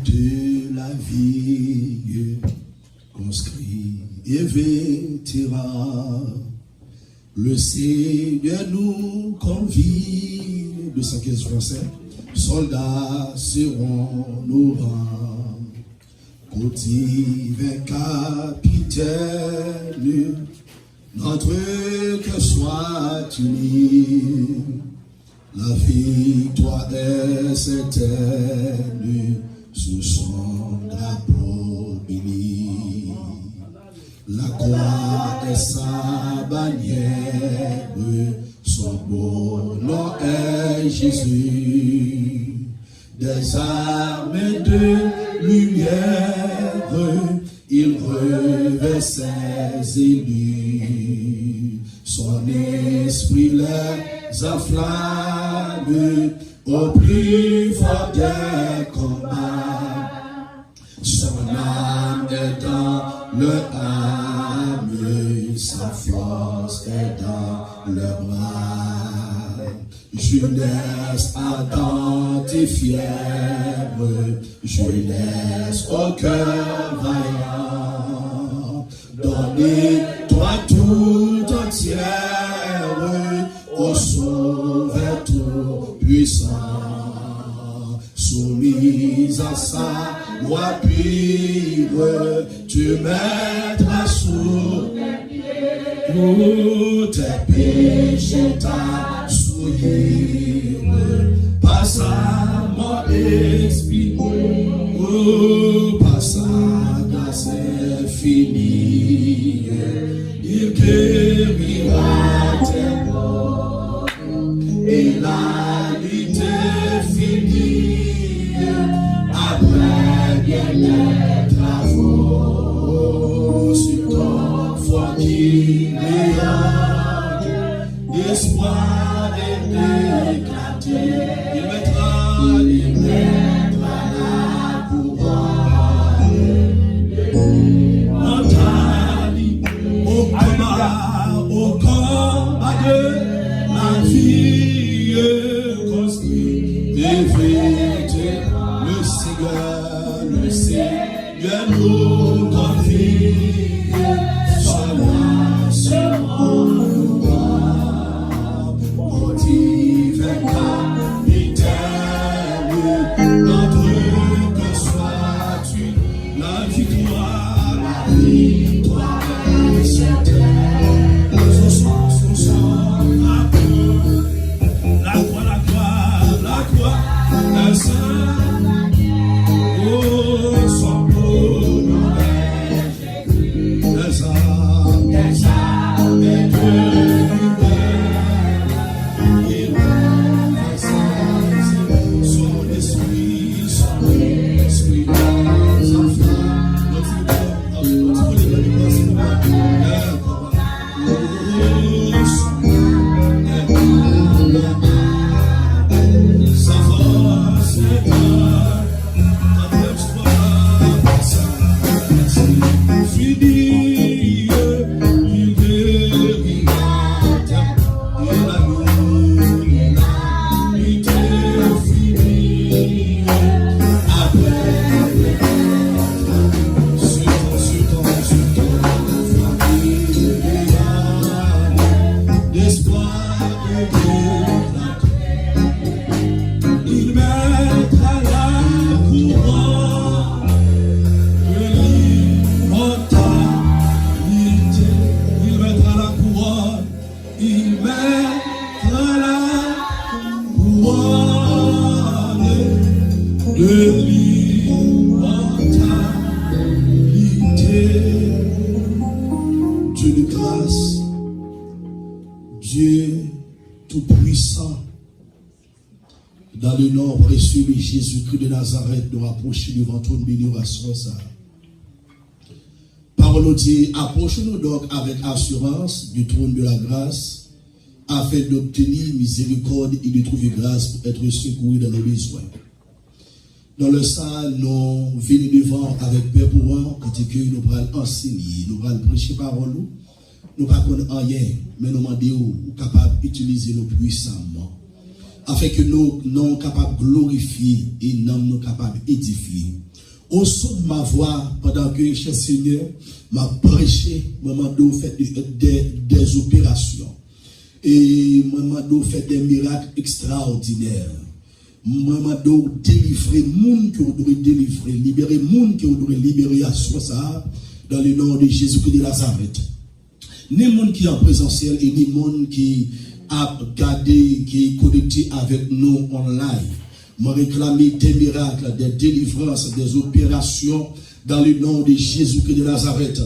de la vie, conscrit et vétéran, le Seigneur nous convie, 215 français, soldats seront nos rangs, cautives capitaine, notre cœur soit uni, la victoire est certaine, sous son drapeau béni. La croix est sa bannière, son beau nom est Jésus. Des armes de lumière, il revêt ses élus. Son esprit les enflamme au plus fort des combats. Son âme est dans le âme, sa force est dans le bras. Jeunesse ardente et fière, jeunesse au cœur vaillant, donnez-toi tout entière au Sauveur tout puissant, soumise à sa loi pure, tu mettras sous tes péchés ta souillure, par sa mort esprit, par sa grâce infinie, il guérira tes maux, et la nuit est finie, après bien des travaux, sur ton foi qui rayonne, d'espoir et d'éclater, il mettra la couronne, mentali, au combat de la vie, construit des vérités, le Seigneur nous confie, soldats seront nous rois, motive capitaine, notre que sois-tu, la victoire est certaine, son sang, la croix, la sainte, oh, son nom est Jésus, des armes de lumière, il revêt son esprit les enfants, sa force est Dieu de grâce, Dieu tout-puissant, dans le nom précieux de Jésus-Christ de Nazareth, nous approchons devant ton bénédiction. Parole Dieu, approchons-nous donc avec assurance du trône de la grâce, afin d'obtenir miséricorde et de trouver grâce pour être secouru dans nos besoins. Dans le sang, nous venons devant avec Père pour quand nous allons enseigner, nous allons prêcher parole, nous ne connaissons rien, mais nous demandons capable d'utiliser nous puissamment. afin que nous sommes capables de glorifier et nous sommes capables d'édifier. Au son de ma voix, pendant que, cher Seigneur, m'a prêché, maman d'eau fait des opérations. Et maman d'eau fait des miracles extraordinaires. Maman d'eau délivrer monde qui doit délivrer, libérer monde qui doit libérer à soi ça, dans le nom de Jésus-Christ de Nazareth. Ni monde qui est en présentiel et ni monde qui a gardé, qui est connecté avec nous online. M'a réclamé des miracles, des délivrances, des opérations dans le nom de Jésus-Christ de Nazareth.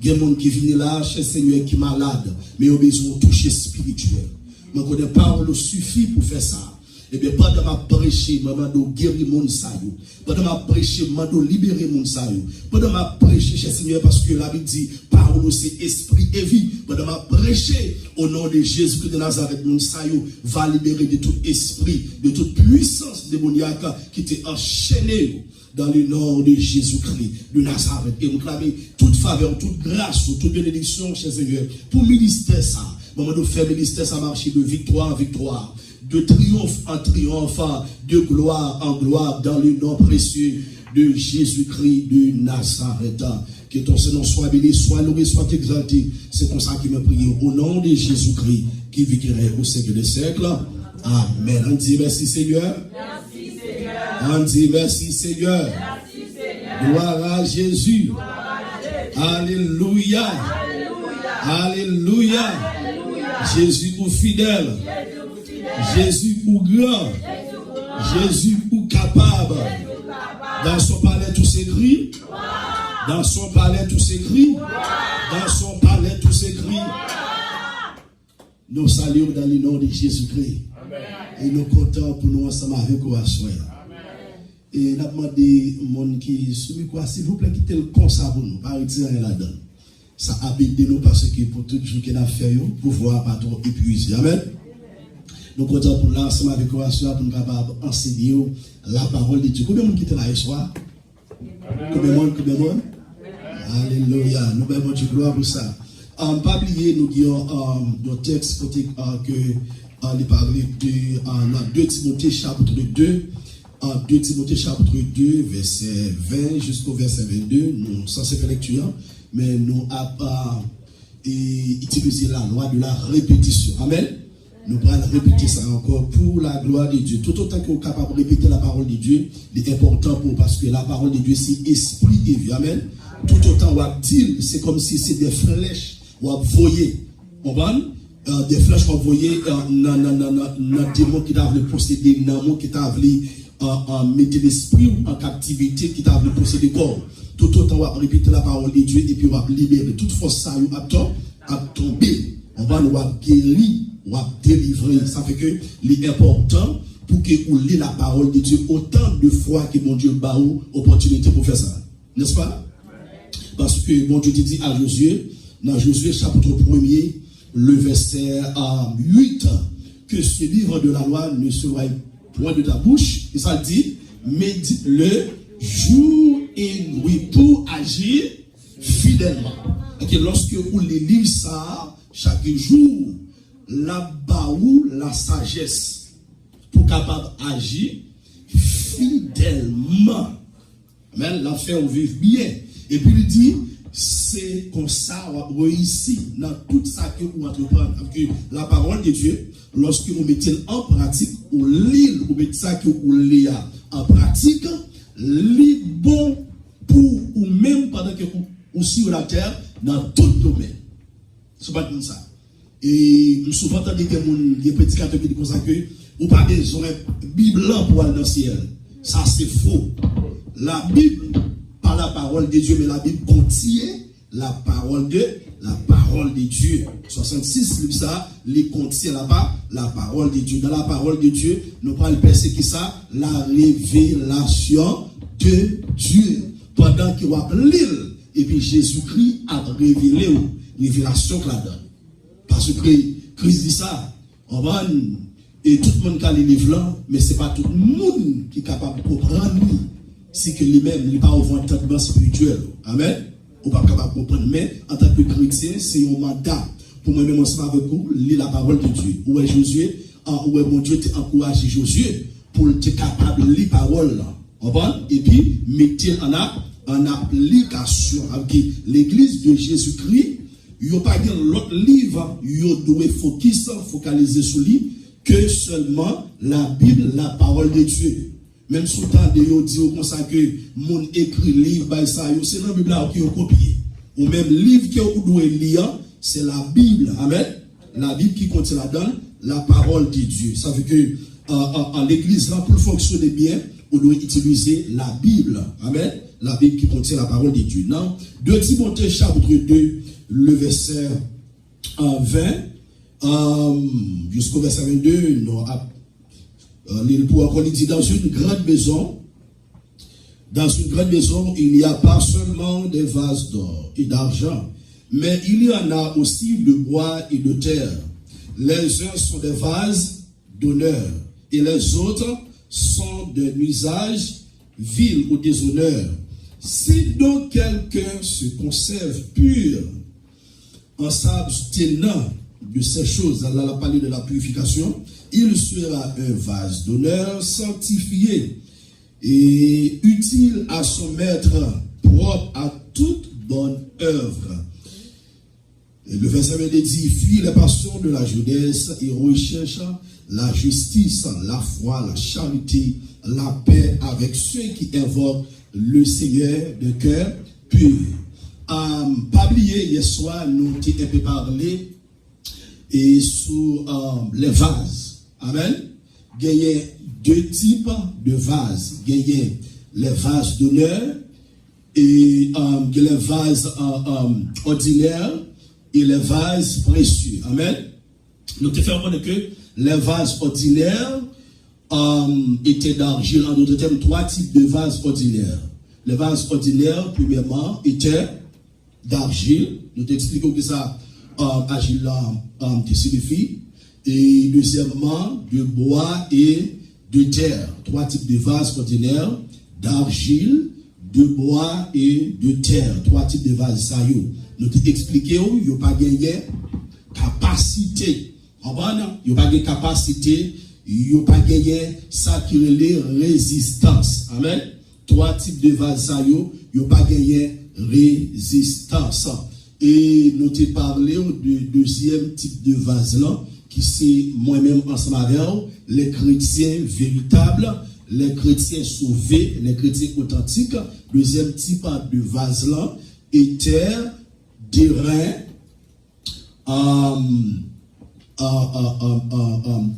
Il y a des gens qui viennent là, chez Seigneur, qui est malade, mais ils ont besoin de toucher spirituel. Je connais pas, on suffit pour faire ça. Et bien, pendant ma prêcher, maman doit guérir mon saillot. Pendant ma prêcher, maman doit libérer mon saillot. Pendant ma prêcher, cher Seigneur, parce que la Bible dit, parole c'est esprit et vie. Pendant ma prêcher, au nom de Jésus-Christ de Nazareth, mon saillot va libérer de tout esprit, de toute puissance démoniaque qui était enchaîné dans le nom de Jésus-Christ de Nazareth. Et vous clamez toute faveur, toute grâce, toute bénédiction, cher Seigneur, pour ministère ça. Maman doit faire ministère ça marcher de victoire en victoire, de triomphe en triomphe, de gloire en gloire, dans le nom précieux de Jésus-Christ de Nazareth. Que ton Seigneur soit béni, soit loué, soit exalté. C'est comme ça qu'il me prie au nom de Jésus-Christ qui vivrait au siècle des siècles. Amen. On dit merci Seigneur. Merci Seigneur. On dit merci Seigneur. Merci Seigneur. Gloire à Jésus. Gloire à Jésus. Alléluia. Alléluia. Alléluia. Alléluia. Jésus pour fidèle. Jésus pour fidèle. Jésus pour grand. Jésus pour capable. Dans son palais tout s'écrit. Dans son palais tout s'écrit. Dans son palais tout s'écrit. Nous saluons dans le nom de Jésus-Christ. Et nous comptons pour nous ensemble avec vous à soir. Et nous avons demandé aux gens qui sont quoi, s'il vous plaît, quittez le constat pour nous, pas retirer là-dedans. Ça habite de nous parce que pour tout jour qu'il a fait, pouvoir pas trop épuiser. Amen. Nous comptons pour l'ensemble avec vous à soir pour nous capables d'enseigner la parole de Dieu. Combien de monde qui était là ce soir? Combien de monde? Alléluia. Nous avons Dieu gloire pour ça. Pas oublier, nous avons nos textes que il parlait de 2 Timothée chapitre 2, 2 Timothée chapitre 2, verset 20 jusqu'au verset 22. Nous sommes censés faire lecture, mais nous avons utilisé la loi de la répétition. Amen. Nous allons répéter ça encore pour la gloire de Dieu. Tout autant qu'on est capable de répéter la parole de Dieu, c'est important parce que la parole de Dieu, c'est esprit et vie. Amen. Tout autant on dit, c'est comme si c'est des flèches ou voyer. On va des flèches envoyées dans des démons qui t'a voulu posséder, dans des qui t'a voulu mettre l'esprit en captivité, qui t'a voulu posséder le corps. Tout autant on va répéter la parole de Dieu et puis on va libérer toute force ça à tomber. On va nous guérir, on va délivrer. Ça fait que l'important pour que vous lisez la parole de Dieu autant de fois que mon Dieu bat vous opportunité pour faire ça. N'est-ce pas? Parce que mon Dieu dit à Josué, dans Josué chapitre 1er, le verset 8, que ce livre de la loi ne sera point de ta bouche, et ça dit, médite-le jour et nuit pour agir fidèlement. Et lorsque vous lisez ça, chaque jour, là-bas la sagesse pour capable d'agir fidèlement. Mais l'affaire, on vit bien. Et puis il dit, c'est comme ça on réussit dans tout ça que vous entreprenez. Parce que la parole de Dieu, lorsque vous mettez en pratique, ou l'île, vous mettez ça que vous lisez en pratique, l'île bon pour ou même pendant que vous sur la terre, dans tout domaine. C'est pas comme ça. Et nous souvent entendons des prédicateurs qui disent comme ça que vous n'avez pas besoin de Bible pour aller dans le ciel. Ça c'est faux. La Bible, pas la parole de Dieu, mais la Bible contient la parole de Dieu. 66, ça, les contient là-bas, la parole de Dieu. Dans la parole de Dieu, nous parlons de qui ça? La révélation de Dieu. Pendant qu'il va l'île, et puis Jésus-Christ a révélé une révélation qu'il a donne. Parce que Christ dit ça, on va, et tout le monde qui a les livres là, mais ce n'est pas tout le monde qui est capable de comprendre. Si que lui-même, il n'est pas au entendement spirituel. Amen. On n'est pas capable de comprendre. Mais en tant que chrétien, c'est un mandat pour moi-même ensemble avec vous, lire la parole de Dieu. Où est Josué? où mon Dieu t'a encouragé Josué pour être capable de lire la parole. Et puis, mettez en application. Avec l'église de Jésus-Christ, il n'y a pas l'autre livre, il doit focaliser sur lui, que seulement la Bible, la parole de Dieu. Même sous le temps de dire comme ça que mon écrit livre, c'est dans la Bible qui est copié. Ou même livre que vous devez lire, c'est la Bible. Amen. La Bible qui contient là-dedans la parole de Dieu. Ça veut que en l'église, là, pour fonctionner bien, on doit utiliser la Bible. Amen. La Bible qui contient la parole de Dieu. Non. 2 Timothée chapitre 2, le verset 20 jusqu'au verset 22. Non, il dit dans une grande maison, il n'y a pas seulement des vases d'or et d'argent, mais il y en a aussi de bois et de terre. Les uns sont des vases d'honneur et les autres sont d'un usage vil ou déshonneur. Si donc quelqu'un se conserve pur en s'abstenant de ces choses, elle a parlé de la purification, il sera un vase d'honneur sanctifié et utile à son maître, propre à toute bonne œuvre. Et le verset 22 dit, fuis les passions de la jeunesse et recherche la justice, la foi, la charité, la paix avec ceux qui invoquent le Seigneur de cœur pur. Pas oublier, hier soir, nous avons un peu parlé et sur les vases. Amen. Il y a 2 types de vases. Il y a les vases d'honneur et les vases ordinaires et les vases précieux. Amen. Nous te faisons comprendre que les vases ordinaires étaient d'argile. En d'autres termes, 3 types de vases ordinaires. Les vases ordinaires, premièrement, étaient d'argile. Nous t'expliquons que ça, argile signifie. Et deuxièmement, de bois et de terre. 3 types de vases ordinaires, d'argile, de bois et de terre. 3 types de vases. Ça, nous t'expliquons, il n'y a pas de capacité. Il n'y a pas de capacité, il n'y a pas de ça qui est les résistance. Amen. 3 types de vases. Ça, il n'y a pas de résistance. Et nous t'ai parlé du deuxième type de vase là, qui c'est moi-même ensemble avec les chrétiens véritables, les chrétiens sauvés, les chrétiens authentiques. Deuxième type de vase là était d'airain,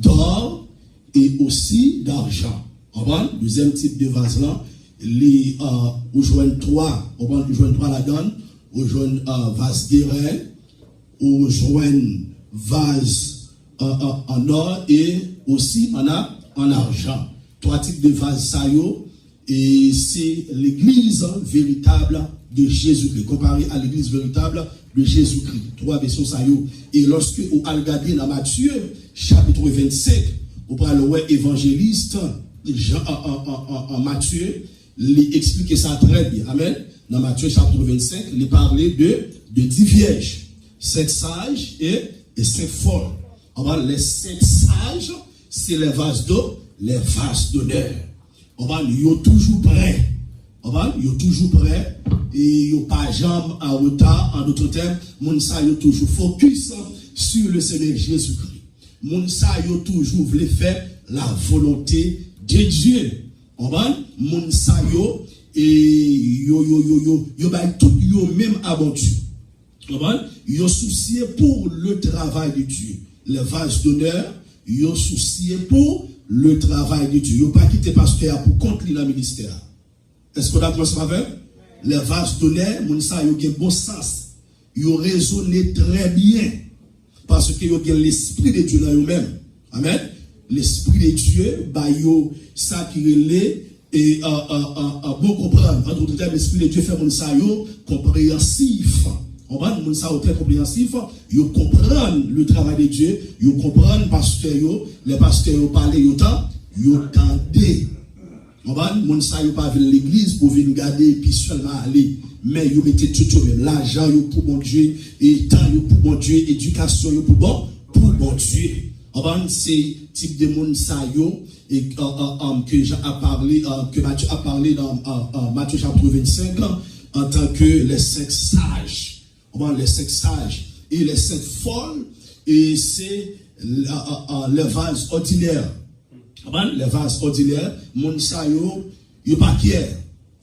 d'or et aussi d'argent. Deuxième type de vase là, les on joint 3, on va joindre 3 là-dedans, on joint vase d'airain, on joint vase en or et aussi en argent. 3 types de vases ça et c'est l'église véritable de Jésus-Christ comparé à l'église véritable de Jésus-Christ. 3 versions ça et lorsque vous regardez dans Matthieu chapitre 25, vous parlez le évangéliste Jean en Matthieu, il explique ça très bien. Amen. Dans Matthieu chapitre 25, il parlait de 10 vierges, 7 sages et 5 folles. Les 5 sages, c'est les vases d'eau, les vases d'honneur. Ils sont toujours prêts. Ils sont toujours prêts. Et ils n'ont pas jamais en retard. En d'autres termes, ils sont toujours focus sur le Seigneur Jésus-Christ. Ils sont toujours voulu faire la volonté de Dieu. Ils sont même abattus. Ils sont souciés pour le travail de Dieu. Les vases d'honneur, ils ont soucié pour le travail de Dieu. Ils n'ont pas quitté pasteur pour conclure le ministère. Est-ce qu'on a compris ça avec? Les vases d'honneur, ils ont bon sens. Ils ont raisonné très bien. Parce qu'ils ont l'esprit de Dieu dans eux-mêmes. Amen. L'esprit de Dieu, ça qui est et bon comprendre. En d'autres termes, l'esprit de Dieu fait mon ça compréhensif. On va nous ça très compréhensif, ils comprennent le travail de Dieu, ils comprennent les pasteurs parlent autant, ils entendent. On va nous ça pas venir l'église pour venir garder puis seulement aller, mais ils mettent tout même l'argent pour bon Dieu et temps pour bon Dieu, éducation pour bon Dieu. C'est type de monde ça yo et que j'ai parlé que Matthieu a parlé dans Matthieu chapitre 25 en tant que les 5 sages. Les 5 sages et les 5 folles et c'est les vases ordinaires. Les vases ordinaires, mon sa yo pas fier.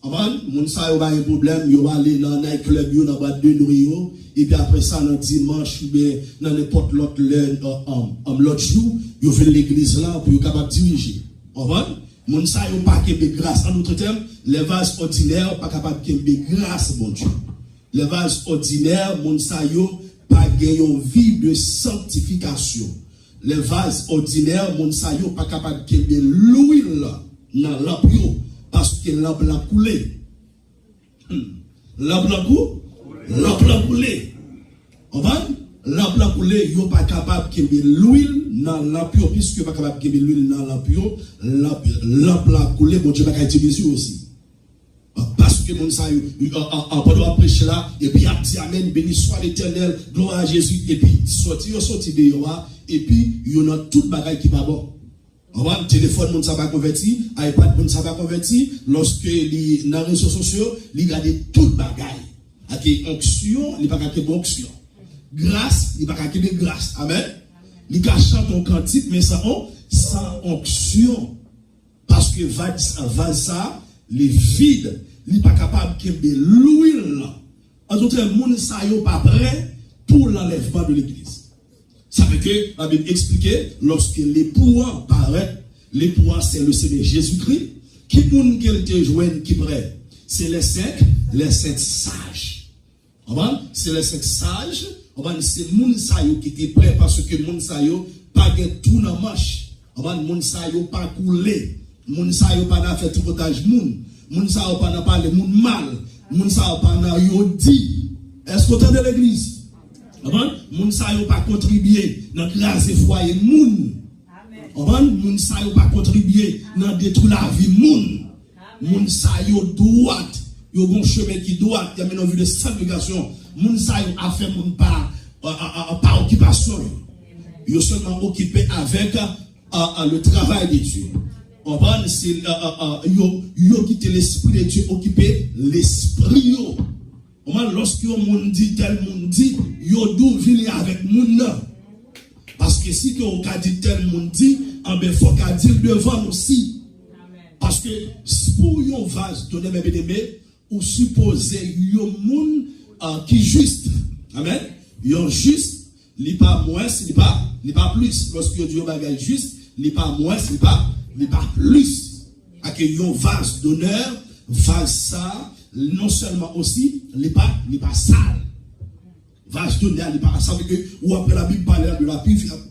Mon sa yo pas un problème, yo va aller dans night club yo dans boîte de nuit et puis après ça dans dimanche ou bien dans n'importe l'autre l'autre jour, yo vient l'église là pour yo capable diriger. Mon sa yo pas kembe grâce. En d'autres termes, les vases ordinaires pas capable kembe grâce bon Dieu. Les vases ordinaires, mon sa yo pas gagne vie de sanctification. Les vases ordinaires, mon sa yo pas capable de l'huile dans lampe parce que lampe la coulé. Lampe la coulé. Lampe la coulé, yo pas capable de l'huile dans lampe puisque pas capable de l'huile dans lampe lampe la coulé, bon Dieu pas utiliser aussi. Parce que mon sa yo pendant prêcher là et puis a dit amen, béni soit l'Éternel, gloire à Jésus et puis sorti de là. Et puis, il y a toute bagaille qui va bon. Le téléphone, mon pas converti, iPad, mon pas converti, lorsque les dans les réseaux sociaux, il regarde toute bagaille. Avec onction, il n'y a pas de onction. Grâce, il n'y a pas de grâce. Amen. Il chante un cantique, mais sans onction. Parce que ça, les vides, il n'est pas capable de l'huile. En d'autres termes, mon sa yo pas prêt pour l'enlèvement de l'église. Ça veut que la Bible expliquait, lorsque l'époux paraît, l'époux c'est le Seigneur Jésus-Christ, qui moun qu'elle te joigne qui prêt? C'est les 5 sages. C'est les 5 sages, c'est moun sa yo qui était prêt parce que moun sa yo pas gen tout dans marche. Moun sa yo pas coulé. Moun sa yo pas fait tripotage moun sa yo pas parler moun mal. Moun sa yo pas yo dit. Est-ce que vous entendez l'église? Moun sa yo pas contribuer dans craser foyer moun. Moun sa yo pas contribuer dans détruire la vie moun. Moun sa yo droite, yo bon chemin qui droite, il y a maintenant vu de sanctification. Moun sa yo a fait moun pas occupation. Yo seulement occupé avec le travail de Dieu. C'est yo quitter l'esprit de Dieu, occuper l'esprit yo. Lorsque on dit tel monde dit, yo dou vini avec moun nan. Parce que si on dit tel monde dit, il faut qu'on dise devant aussi. Parce que pour yon vase donner mes bien-aimés, ou supposer yon moun qui juste. Amen. Yon juste, li pas moins, li pas plus. Lorsque yon dit yon bagay juste, li pas moins, li pas plus. A que yon vase d'honneur, vase ça, non seulement aussi, n'est pas sale. Vase d'honneur, n'est pas sale. Ou après la Bible parle de la purification.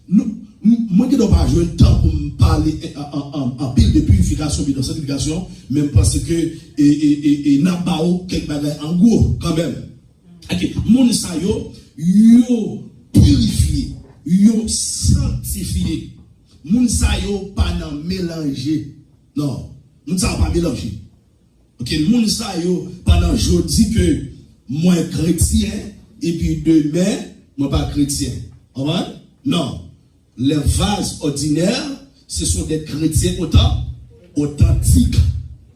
Moi qui ne dois pas jouer le temps pour me parler en pile de purification, de sanctification, même parce que et n'a pas quelques bagages en gros quand même. Ok, mon sa yo purifié, yo sanctifié. Mon sa yo pas nan mélanger. Non, mon sa pas mélanger. Ok, moun sa yo pendant jodi que moi chrétien et puis demain moi pas chrétien. Non, les vases ordinaires ce sont des chrétiens authentiques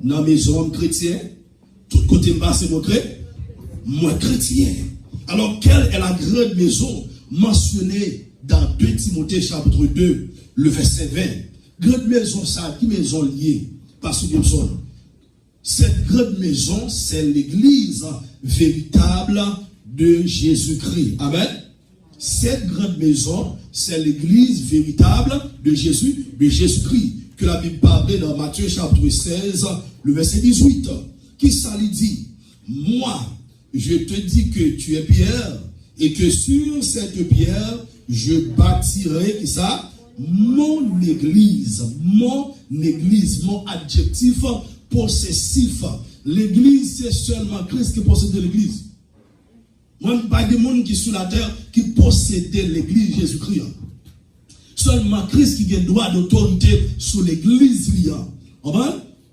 dans mes hommes chrétiens. Tout côté bas c'est moi chrétien. Alors quelle est la grande maison mentionnée dans 2 Timothée chapitre 2 le verset 20? Grande maison ça, qui maison liée parce que cette grande maison, c'est l'église véritable de Jésus-Christ. Amen. Cette grande maison, c'est l'église véritable de Jésus-Christ. Que la Bible parle dans Matthieu chapitre 16, le verset 18. Qui ça lui dit? Moi, je te dis que tu es Pierre, et que sur cette pierre, je bâtirai, qui ça? Mon église, mon adjectif possessif. L'église, c'est seulement Christ qui possède l'église. Moi, pas de monde qui sur la terre qui possède l'église Jésus-Christ. Seulement Christ qui a droit d'autorité sur l'église.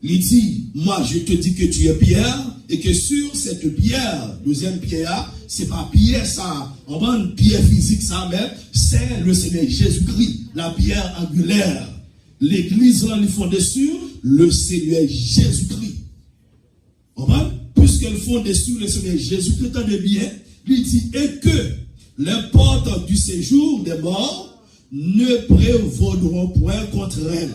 Il dit, moi je te dis que tu es Pierre, et que sur cette pierre, deuxième pierre, c'est pas pierre ça, on va une pierre physique ça, mais c'est le Seigneur Jésus-Christ, la pierre angulaire. L'église là, il fondée sur le Seigneur Jésus-Christ. On va, puisqu'elle fondée sur le Seigneur Jésus-Christ, attendez bien, il dit, et que les portes du séjour des morts ne prévaudront point contre elle.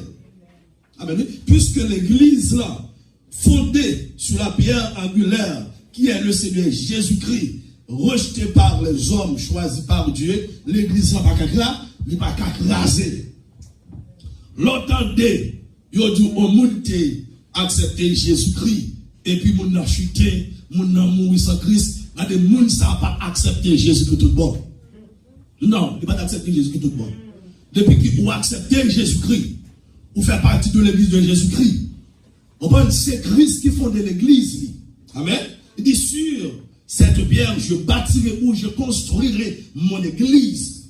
Amen. Puisque l'église là, fondée sur la pierre angulaire, qui est le Seigneur Jésus-Christ, rejeté par les hommes, choisi par Dieu, l'église là, il pas qu'à craser. L'entendez, il dit au monde accepter Jésus-Christ, et puis moun a chuté, moun a mouru sans Christ, il y a des gens qui n'ont pas accepté Jésus-Christ tout bon. Non, il n'a pas accepté Jésus-Christ tout bon. Depuis qu'ils ont accepté Jésus-Christ, ou faire partie de l'église de Jésus-Christ. C'est Christ qui fonde l'église. Amen. Il dit sur cette pierre, je bâtirai ou je construirai mon église.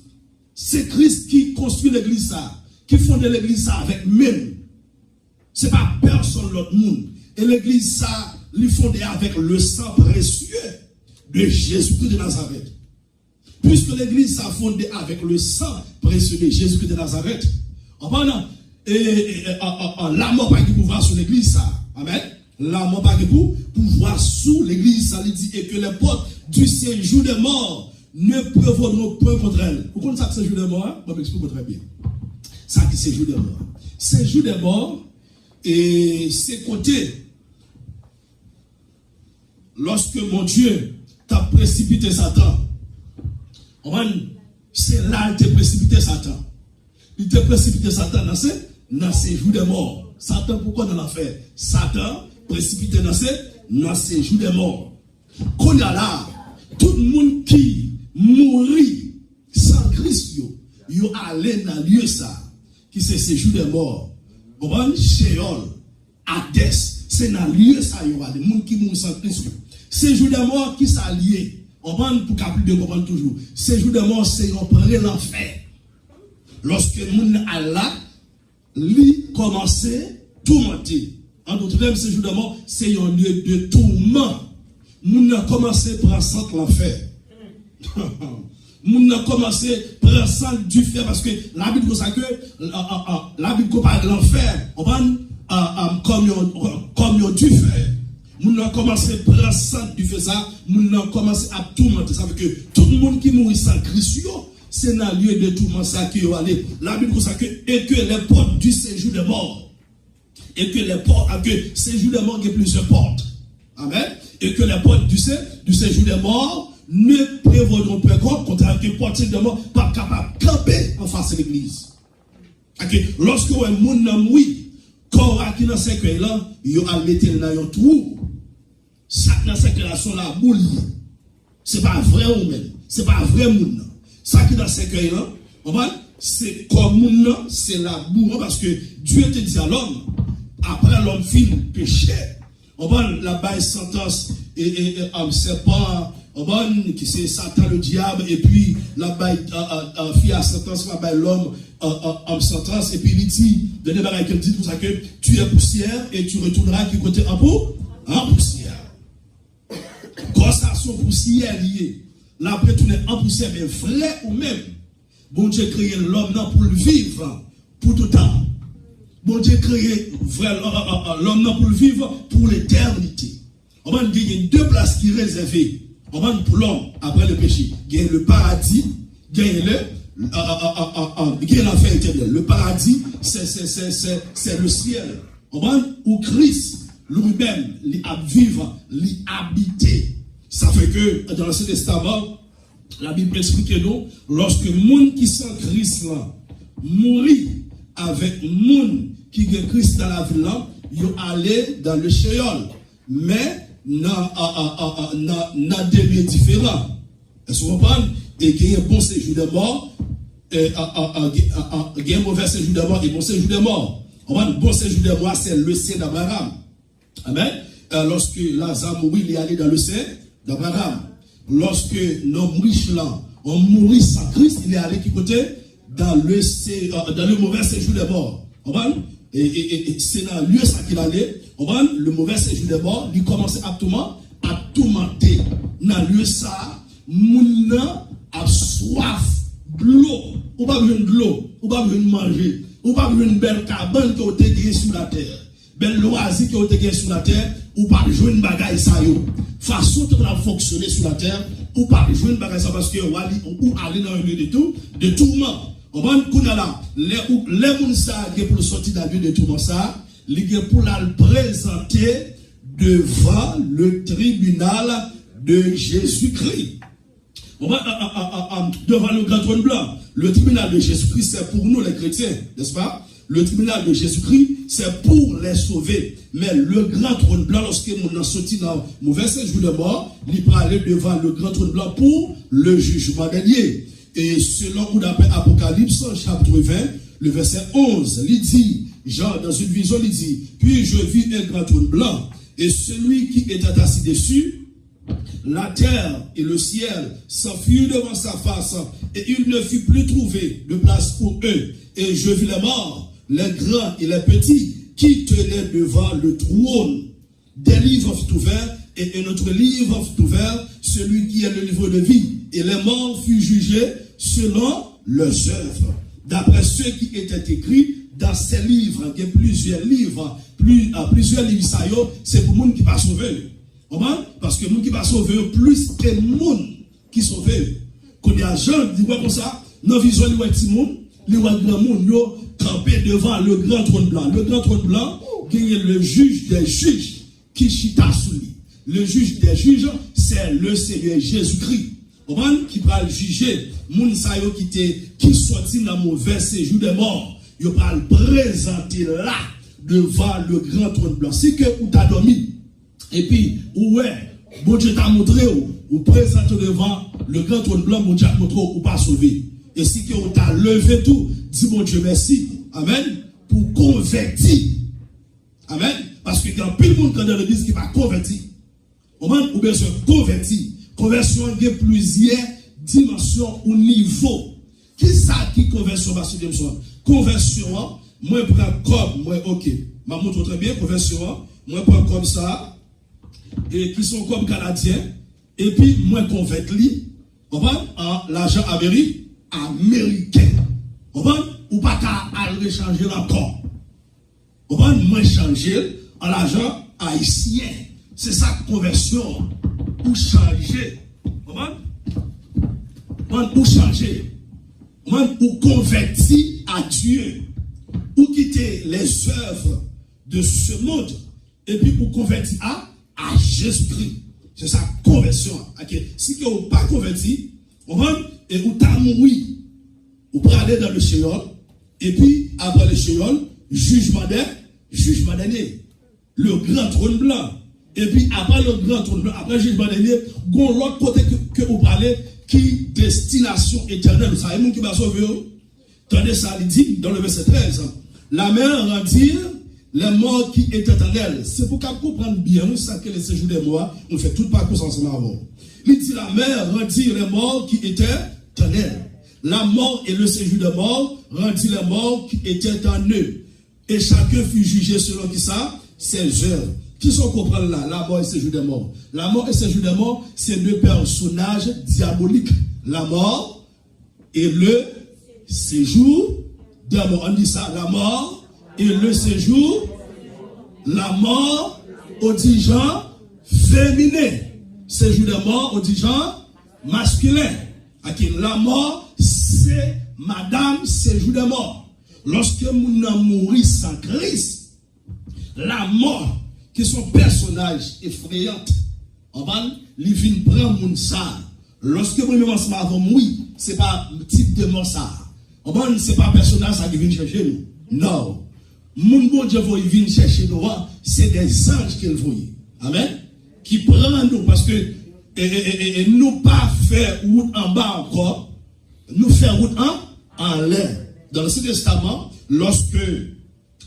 C'est Christ qui construit l'église ça, qui fonde l'église ça avec même. C'est pas personne l'autre monde. Et l'église ça, lui fondé avec le sang précieux de Jésus-Christ de Nazareth. Puisque l'église ça fondé avec le sang précieux de Jésus-Christ de Nazareth. La mort pas de pouvoir sur l'église ça. Amen. La mort pas de pouvoir sous l'église ça. Il dit et que les portes du séjour des morts ne prévaudront point contre elle. Vous connaissez ça que séjour des morts? Je vais m'expliquer très bien. Ça qui séjour des morts. Séjour des morts, et c'est côté. Lorsque mon Dieu t'a précipité Satan, c'est là qu'il t'a précipité Satan. Il t'a précipité Satan dans ces jours des morts. Satan, pourquoi dans l'affaire? Satan précipité dans ces jours des morts. Qu'on a là, tout le monde qui mourit sans Christ, il allé dans le lieu ça, qui c'est ces jours des morts. Sheol, Hades, c'est dans le lieu ça, il y a des gens qui mourent sans Christ. Ces jours des morts qui s'allient, on va pour capter de comprendre toujours. Ces jours des morts, c'est un près l'enfer. Lorsque moun Allah lui commençait tourmenter. En d'autres termes, ces jours de mort, c'est un lieu de tourment. Moun a commencé par sentir l'enfer. Moun a commencé par sentir du fer parce que la Bible dit que la Bible parle de l'enfer. On va comme du fer. Moun a commencé par sentir du fer ça. Moun a commencé à tourmenter. Ça veut dire que tout le monde qui mourit sans Christ, c'est dans le lieu de tourment ça qui est allé. La Bible dit que et que les portes du séjour des morts, et que les portes, que séjour des morts, il y a plusieurs portes. Amen. Et que les portes du séjour des morts ne prévaudront pas contre que les portes des morts pas capable de camper en face de l'église. Lorsque un monde n'a moui, quand qui dans ce que là, il a mettre dans un trou. Chaque dans cette relation là boule. C'est pas vrai ou même, c'est pas vrai monde. Ça qui dans ce que là, c'est comme monde, c'est la boue parce que Dieu te dit à l'homme après l'homme fin péché. On va la baille sentence et serpent, qui c'est Satan le diable, et puis la baille fille à sentence, la baille l'homme en sentence, et puis il dit, de débarrasser qu'il dit pour ça que tu es poussière et tu retourneras qui côté en poussière. Quand ça son poussière lié, là après tourner en poussière, mais vrai ou même, bon Dieu créé l'homme pour le vivre pour tout temps. Bon Dieu créé l'homme pour le vivre pour l'éternité. On va dire qu'il y a deux places qui sont réservées. On va pour l'homme après le péché. Il y a le paradis, il y a l'enfer éternel. Le paradis, c'est le ciel. On va où Christ lui-même, il vivre, il habiter. Ça fait que dans l'Ancien Testament, la Bible explique nous, lorsque le monde qui sent Christ là, mourit avec le monde qui est Christ dans la vie là, ils allé dans le Sheol. Mais, dans des lieux différents. Est-ce que vous comprenez? Et il y a un bon séjour de mort, il y a un mauvais séjour de mort et un bon séjour de mort. Un bon séjour de mort, c'est le sein d'Abraham. Amen. Lorsque Lazare mourit, il est allé dans le sein d'Abraham. Lorsque l'homme riche là, on mourit sans Christ, il est allé qui côté? Dans le mauvais séjour de mort. Et c'est dans le lieu ça qu'il allait. Le mauvais séjour des morts, il commençait à tourmenter. Dans le lieu ça, moun a soif de l'eau. Ou pas besoin de l'eau, ou pas besoin de manger, ou pas besoin de belle cabane qui a été gagné sur la terre. Belle loisir qui a été gagné sur la terre, ou pas besoin de bagaille ça yo. Façon dont on a fonctionné sur la terre, ou pas besoin de bagaille ça parce que ou aller dans un lieu de tourment. On va nous là, les gens ça pour sortir dans le lieu de tourment ça, les gens pour la présenter devant le tribunal de Jésus-Christ. On va devant le grand trône blanc. Le tribunal de Jésus-Christ, c'est pour nous les chrétiens, n'est-ce pas? Le tribunal de Jésus-Christ, c'est pour les sauver. Mais le grand trône blanc, lorsque nous avons sorti dans le mauvais séjour de mort, il peut aller devant le grand trône blanc pour le jugement dernier. Et selon qu'on appelle Apocalypse, chapitre 20, le verset 11, il dit, Jean, dans une vision, il dit, puis je vis un grand trône blanc, et celui qui était assis dessus, la terre et le ciel s'enfuirent devant sa face, et il ne fut plus trouvé de place pour eux. Et je vis les morts, les grands et les petits, qui tenaient devant le trône. Des livres furent ouverts, et un autre livre fut ouvert, celui qui est le livre de vie. Et les morts furent jugés selon leurs œuvres, d'après ceux qui étaient écrits dans ces livres. Il y a plusieurs livres, plusieurs livres, c'est pour les gens qui ne sont pas sauvés. Parce que les gens qui ne sont pas sauvés, plus que les gens qui sont sauvés. Quand il y a des gens qui disent comme ça, dans la vision de petit monde, les grands monde campés devant le grand trône blanc. Le grand trône blanc, il y a le juge des juges qui chita sous lui. Le juge des juges, c'est le Seigneur Jésus-Christ. Qui va juger moun sa yo qui sorti dans mauvais séjour des morts. Il va le présenter là devant le grand trône blanc. Si que ou t'a dormi et puis ouais, bon Dieu t'a montré ou présente devant le grand trône blanc, bon Dieu t'a montré ou pas sauvé. Et si que ou t'a levé tout, dis bon Dieu merci. Amen. Pour convertir. Amen. Parce que il y a plus de monde dans l'église qui va convertir. Ou bien se convertir. Conversion a plusieurs dimensions ou niveaux. Qui ça qui conversion va se dire? Conversion, moi prends comme, moi ok. Ma montre très bien, conversion, moi prends comme ça, et qui sont comme Canadiens, et puis moi convertis, en l'argent américain. Ou pas qu'à aller changer encore. Moi changer en l'argent haïtien. C'est ça conversion. Ou changer, ou changer, ou convertir à Dieu, ou quitter les œuvres de ce monde, et puis ou convertir à Jésus-Christ. C'est ça, conversion. Okay. Si vous n'êtes pas converti, et vous t'as mouru, vous pouvez aller dans le Sheol, et puis après le Sheol, jugement dernier, le grand trône blanc. Et puis après le grand trône, après le jugement dernier, gon l'autre côté que vous parlez, qui destination éternelle. Vous savez, qui va sauver. Tenez ça, il dit dans le verset 13. La mer rendit les morts qui étaient en elle. C'est pour qu'on comprenne bien, nous savons que les séjours des morts, on fait tout le parcours ensemble avant. Il dit la mer rendit les morts qui étaient en elle. La mort et le séjour des morts rendit les morts qui étaient en eux. Et chacun fut jugé selon qui ça, ses œuvres. Qui sont comprendre là, la mort et le séjour des morts. La mort et le séjour des morts, c'est deux personnages diaboliques. La mort et le séjour des morts. On dit ça, la mort et le séjour. La mort au dit genre féminin. Séjour des morts au dit genre masculin. La mort, c'est madame séjour des morts. Lorsque nous avons mouru sans Christ, la mort, qui sont personnages effrayants, on va les vins prendre mon ça. Lorsque vous me mentionné avant mourir, c'est pas le type de mort ça. On va c'est pas personnage ça qui vient chercher nous. Non. Mon bon Dieu va venir chercher nous, c'est des anges qu'il voit. Amen. Qui prennent nous parce que nous pas faire route en bas encore, nous faire route en l'air. Dans le Ancien Testament, lorsque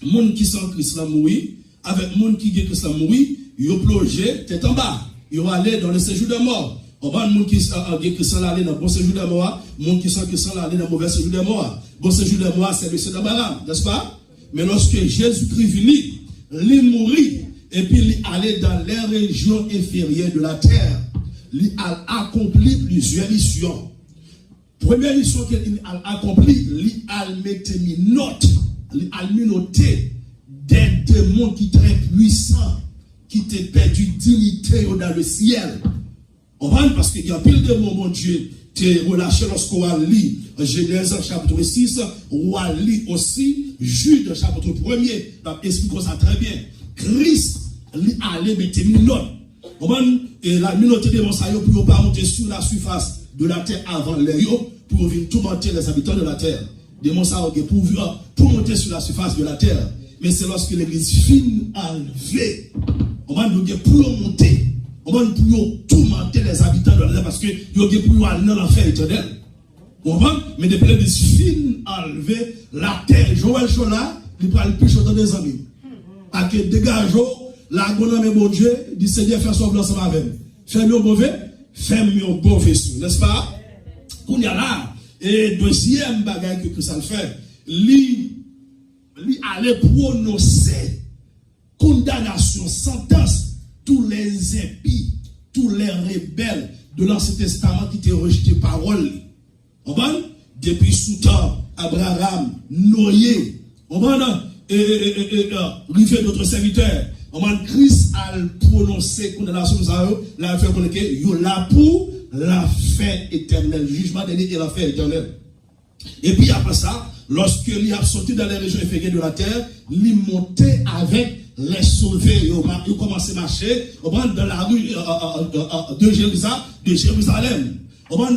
monde qui sont Christ mourir, avec les gens qui ont Christ mouru, ils ont plongé tête en bas. Ils ont allé dans le séjour de mort. On va les gens qui ont Christ aller dans le bon séjour de mort, les gens qui sont Christ aller dans le mauvais séjour de mort. Bon séjour de mort, c'est le séjour d'Abraham, n'est-ce pas? Mais lorsque Jésus-Christ venu, il mourit, et puis il allait dans les régions inférieures de la terre. Il a accompli plusieurs missions. Première mission qu'il a accomplie, il a mis note, il a mis noté des démons qui sont très puissants, qui t'ont perdu dignité dans le ciel. On va parce qu'il y a pile de démons, mon Dieu, t'es relâché lorsqu'on a lu Genèse chapitre 6, on a lu aussi Jude chapitre 1er, explique ça très bien. Christ, il allait mettre une note. Et la minorité des monstres pour ne pas monter sur la surface de la terre avant l'air pour venir tourmenter les habitants de la terre. Des monstres pour monter sur la surface de la terre. Mais c'est lorsque l'église finit enlevée, on va nous dire pour monter, on va nous tourmenter les habitants de la terre parce que nous pour aller dans l'enfer éternel. Mais depuis l'église finit enlevée, la terre, Joël Chola, il prend le plus chaud des amis. À que dégageons. La bonne bon Dieu, dit Seigneur, fais son blanc avec nous. Fais-moi mauvais, fais-moi bon vaisseau, n'est-ce pas? Qu'on y a là. Et deuxième bagage que ça le fait, lui allait prononcer condamnation, sentence, tous les impies, tous les rebelles de l'Ancien Testament qui étaient rejetés parole. On va? Depuis sous temps, Abraham, Noé, on va? Rivet notre serviteur. Christ a prononcé condamnation à eux, la fait connaître que là pour la fin éternelle, jugement dernier et la fin éternelle. Et puis après ça, lorsque il a sorti dans les régions inférieures de la terre, il montait avec les sauvés, il commençait à marcher dans la rue de Jérusalem.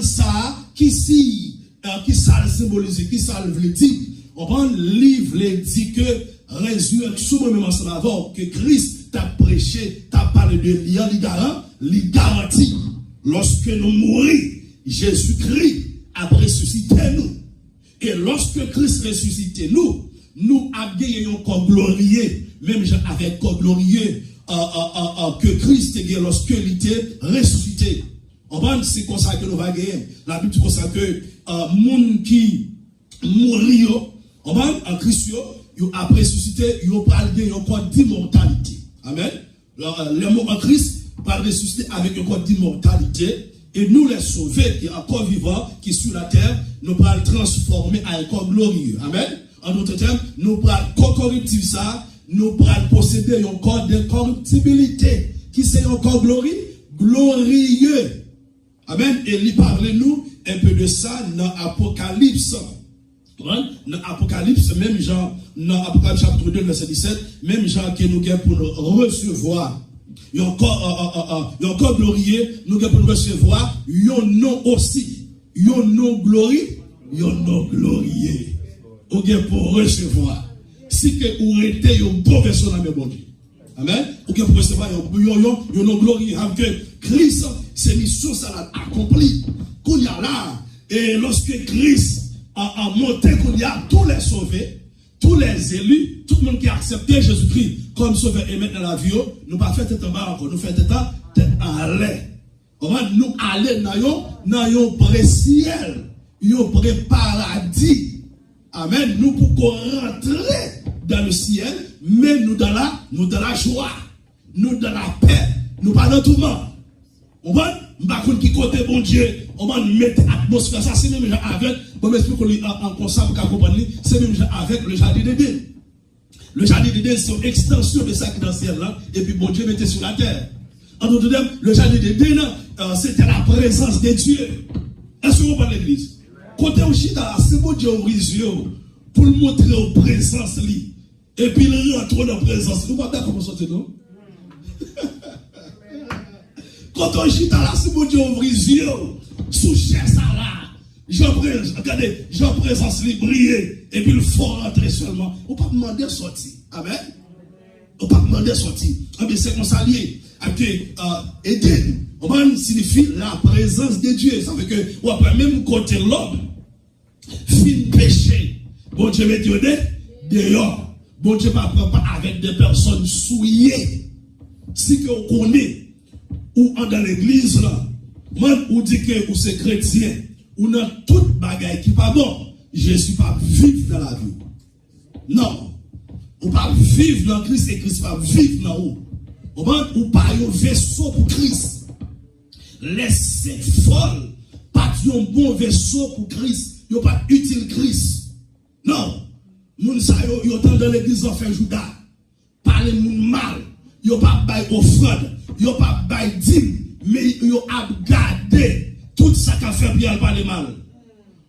Ça qui ça le symbolise, qui ça le dit. Le livre dit que résurrection même ensemble avant que Christ t'a prêché, t'a parlé de lien, il garantit lorsque nous mourons, Jésus-Christ a ressuscité nous. Et lorsque Christ ressuscité nous, nous avons gagné un corps glorieux, même avec corps glorieux que Christ a gagné lorsque il était ressuscité. C'est comme ça que nous allons gagner. La Bible dit comme ça que monde qui mourit en Christ, après ressuscité, il va gagner un corps d'immortalité. Amen. Le mot en Christ va ressusciter avec un corps d'immortalité. Et nous, les sauvés, qui sont encore vivants, qui sont sur la terre, nous allons le transformer en un corps glorieux. Amen. En d'autres termes, nous allons corps corruptible ça, nous allons posséder un corps d'incorruptibilité. Qui c'est un corps glorieux. Amen. Et il parle nous un peu de ça dans l'Apocalypse. Dans l'Apocalypse, même Jean, dans l'Apocalypse chapitre 2, verset 17, même Jean qui nous gagne pour nous recevoir. Il y a encore glorieux, nous gagne pour nous recevoir. Il y a un nom aussi. Il y a un nom glorieux. Il y a un nom glorieux. Nous gagne pour recevoir. Si que vous êtes un bon verset dans mes bon Dieu. Amen. Vous gagne pour recevoir un nom glorieux. Christ, c'est mission ça accomplie. Qu'on y a là. Et lorsque Christ a monté, qu'on y a tous les sauvés, tous les élus, tout le monde qui a accepté Jésus-Christ comme sauveur et mettre dans la vie, nous pas fait tête en bas encore, nous fait tête en l'air. On va nous aller dans un vrai ciel, un vrai paradis. Amen. Nous pouvons rentrer dans le ciel, mais nous dans la joie, nous dans la paix, nous pas dans tout le monde. On va qui côté bon Dieu, on va mettre l'atmosphère, ça c'est même avec, bon m'explique en constat pour comprendre, c'est même avec le jardin d'Éden. Le jardin d'Éden c'est une extension de ça qui est dans le ciel là, et puis bon Dieu mettait sur la terre. En d'autres termes, le jardin d'Éden, c'était la présence de Dieu. Est-ce que vous parlez de l'église? Côté au chita, c'est bon Dieu au risque pour le montrer aux présences li. Et puis il rentre dans la présence. Vous voyez comment ça se fait, non? Quand on chita là, c'est bon Dieu ouvre les yeux, sous chair ça là, regardez, j'en présence li briller, et puis il faut rentrer seulement. On ne peut pas demander sortir. Amen. On ne peut pas demander sortir. Mais c'est comme ça lié. Eden, on signifie la présence de Dieu. Ça veut que, ou après même côté l'homme, fin péché, bon Dieu met Dieu dehors. Bon Dieu ne prend pas avec des personnes souillées. Si que on connaît, ou dans l'église là, même ou dit que vous êtes chrétien, ou dans toute bagaille qui n'est pas bon, je ne suis pas vivre dans la vie. Non. Ou pas vivre dans Christ et Christ va vivre dans vous. Ou pas un vaisseau pour Christ. Laissez folle. Pas un bon vaisseau pour Christ. Vous pas utile Christ. Non. Moun sa yo dans l'église en fait Judas. Parlez moun mal. Yo pas bay offrande. Yo pas bay dîme. Mais yo a gardé tout ça qu'a fait bien parler mal.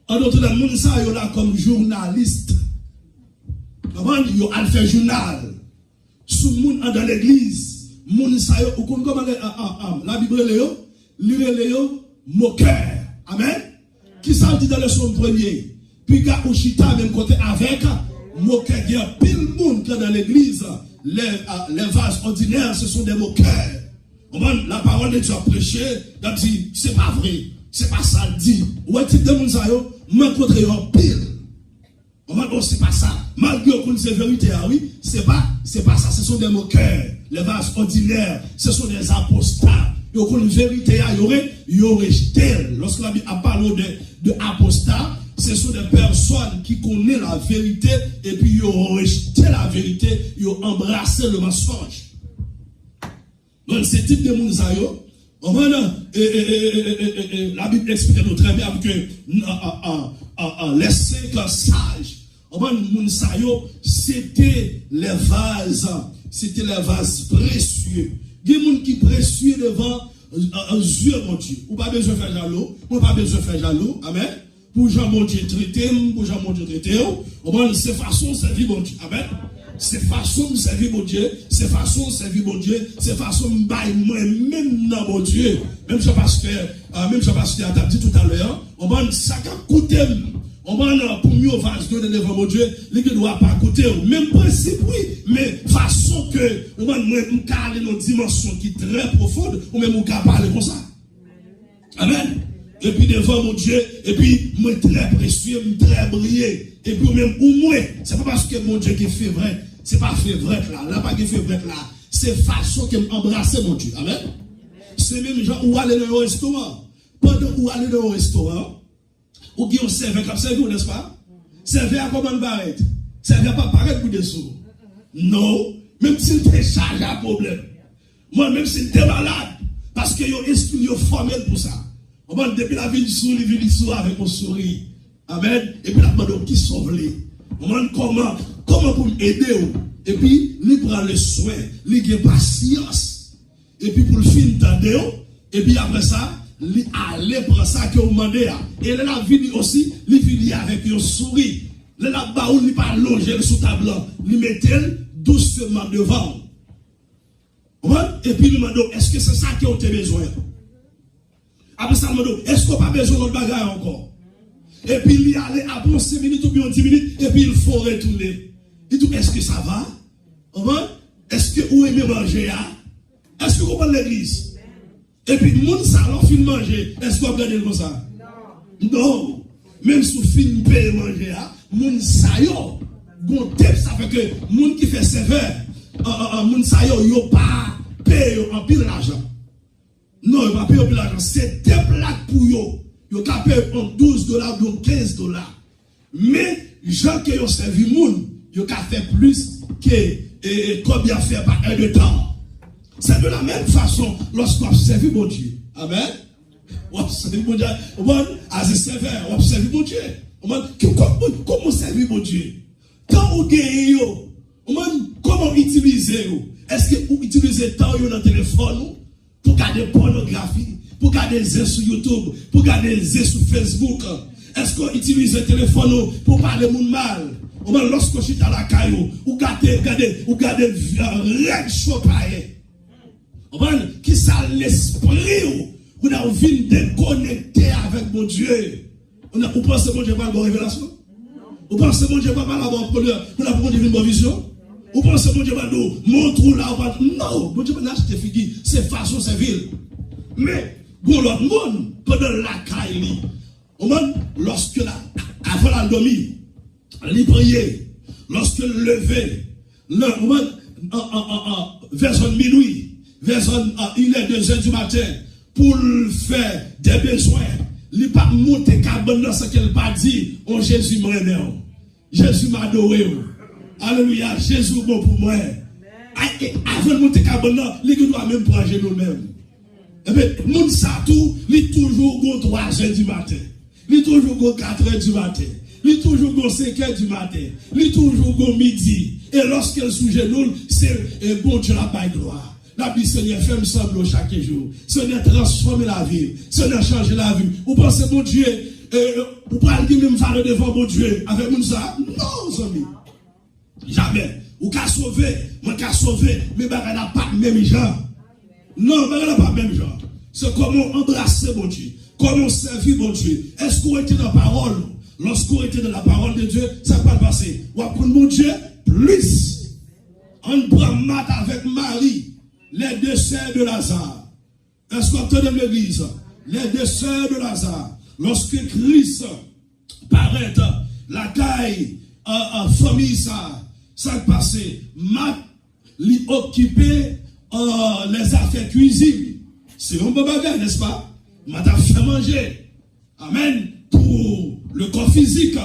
En d'autres termes, moun sa yo là comme journaliste. Yo a fait journal. Sous moun dans l'église. Moun sa yo ou kon comment la Bible léo, léo moqueur. Amen. Qui ça dit dans le son premier. Puis ga ou chita même côté avec moqueur, il y a pile monde dans l'église. Les vases ordinaires, ce sont des moqueurs. La parole de Dieu a prêché, il a dit, c'est pas vrai, c'est pas ça, il dit. Ouais, type de monde, ça, moi, contre eux, pile. Oh, c'est pas ça. Malgré qu'on sait vérité, oui, c'est pas ça, ce sont des moqueurs. Les vases ordinaires, ce sont des apostats. Il y a une vérité, il y aurait jeté. Lorsque la Bible a parlé de apostats, ce sont des personnes qui connaissent la vérité et puis ils ont rejeté la vérité, ils ont embrassé le mensonge. Donc, ce type de monde, la Bible explique nous très bien que les 5 sages, c'était les vases précieux. Il y a des gens qui sont précieux devant Dieu, mon Dieu. Ou pas besoin de faire jaloux, ou pas besoin de faire jaloux. Amen. Pour Jean mon Dieu traiter, pour Jean mon Dieu traiter, c'est façon de servir mon Dieu. Amen. C'est façon de servir mon Dieu, c'est façon de servir mon Dieu, c'est façon de bailler moi-même dans mon Dieu. Même je pense que tu as dit tout à l'heure, ça a coûté, pour mieux vase devant mon Dieu, les ne doit pas coûter. Même principe, oui, mais façon que, moi, je parle dans une dimension qui est très profonde, ou même on peut parler comme ça. Amen. Et puis devant mon Dieu, et puis moi très précieux, très brillé. Et puis même ou moi, c'est pas parce que mon Dieu qui fait vrai, c'est pas fait vrai là, là pas qui fait vrai là, c'est façon que m'embrasser mon Dieu. Amen. C'est même gens où aller dans un restaurant. Pendant où aller dans un restaurant, ou qui on serveur comme serveur, n'est-ce pas? Serveur à comment barrette? Serveur pas paraître pour des sous. Non, même s'il te charge à problème. Moi même s'il te malade, parce que yo esprit yo formel pour ça. Depuis la vie du sourire, il vit avec mon sourire. Amen. Et puis la demande qui sauve les. Comment pour m'aider. Et puis, il prend le soin, il a patience. Et puis pour le film d'aider. Et puis après ça, il allait pour ça que vous demandez. Et là, la vie aussi, il vit avec un sourire. Là, il n'est pas longé sous table. Il mettait doucement devant. Et puis il demande, est-ce que c'est ça que vous avez besoin? Après ça, est-ce qu'on n'a pas besoin d'autre bagarre encore? Et puis il y allait après 5 minutes ou bien 10 minutes, et puis il faut retourner. Il dit, est-ce que ça va? Est-ce que vous aimez manger? Est-ce que vous comprenez l'église? Et puis, le monde, ça, alors, fin manger, est-ce que vous regardez comme ça? Non. Même si vous fin payer manger, le monde, ça, ça fait que le monde qui fait sévère, le monde, ça, yo pas paye en pile l'argent. Non, il va payer plus l'argent. C'est des plaques pour eux. Ils ont payé en $12 ou $15. Mais, les gens qui ont servi le monde, ils ont fait plus que combien fait par un de temps. C'est de la même façon lorsqu'on a servi mon Dieu. Amen. On a servi mon Dieu. As a servant, on a servi mon Dieu. Comment servir mon Dieu? Quand vous gagnez, comment utiliser? Est-ce que vous utilisez le temps dans le téléphone? Pour garder pornographie, pour garder des sur YouTube, pour garder des sur Facebook. Est-ce qu'on utilise le téléphone pour parler de mal? Lorsque je suis dans la caillou, ou gardez règles chopaillées. Qui ça l'esprit ou on a envie de connecter avec mon Dieu. Vous pensez que mon Dieu va avoir une révélation? Vous pensez que mon Dieu va avoir une bonne vision? Vous pensez que mon Dieu va nous montrer là? Non, mon Dieu va nous acheter figure. C'est façon, c'est ville. Mais, pour l'autre monde, pendant la caille, lorsque avant la dormir, il priait, lorsque le lever, vers minuit, il est 2h du matin, pour faire des besoins, il n'a pas monté cabane dans ce qu'il n'a pas dit, oh Jésus m'a aimé, Jésus m'a adoré. Alléluia, Jésus bon pour moi. Avant de monter Cabana, il doit même prendre nous-mêmes. Et bien, moun sa tout, il toujours go 3h du matin. Il toujours go 4h du matin. Il toujours go 5h du matin. Il toujours go midi. Et lorsqu'elle sous genou, c'est bon Dieu la paille gloire. La vie Seigneur fait me sembler chaque jour. Seigneur transforme la vie. Seigneur change la vie. Vous pensez mon Dieu, vous parlez de même valeur devant mon Dieu avec moun ça? Non, amis. Jamais. Ou qu'à sauver, moi qu'à sauver, mais bagarre n'a pas même genre. Non, bagarre n'a pas même genre. C'est comment embrasser mon Dieu, comment servir mon Dieu. Est-ce qu'on était dans la parole? Lorsqu'on était dans la parole de Dieu, ça va pas passer. Ou pour mon Dieu, plus. On prend mat avec Marie, les deux sœurs de Lazare. Est-ce qu'on entend l'église? Les deux sœurs de Lazare. Lorsque Christ paraît, la caille, famille, ça passé, Matt lui occupé les affaires cuisine. C'est un bon bagage, n'est-ce pas? Matt a fait manger. Amen. Pour le corps physique.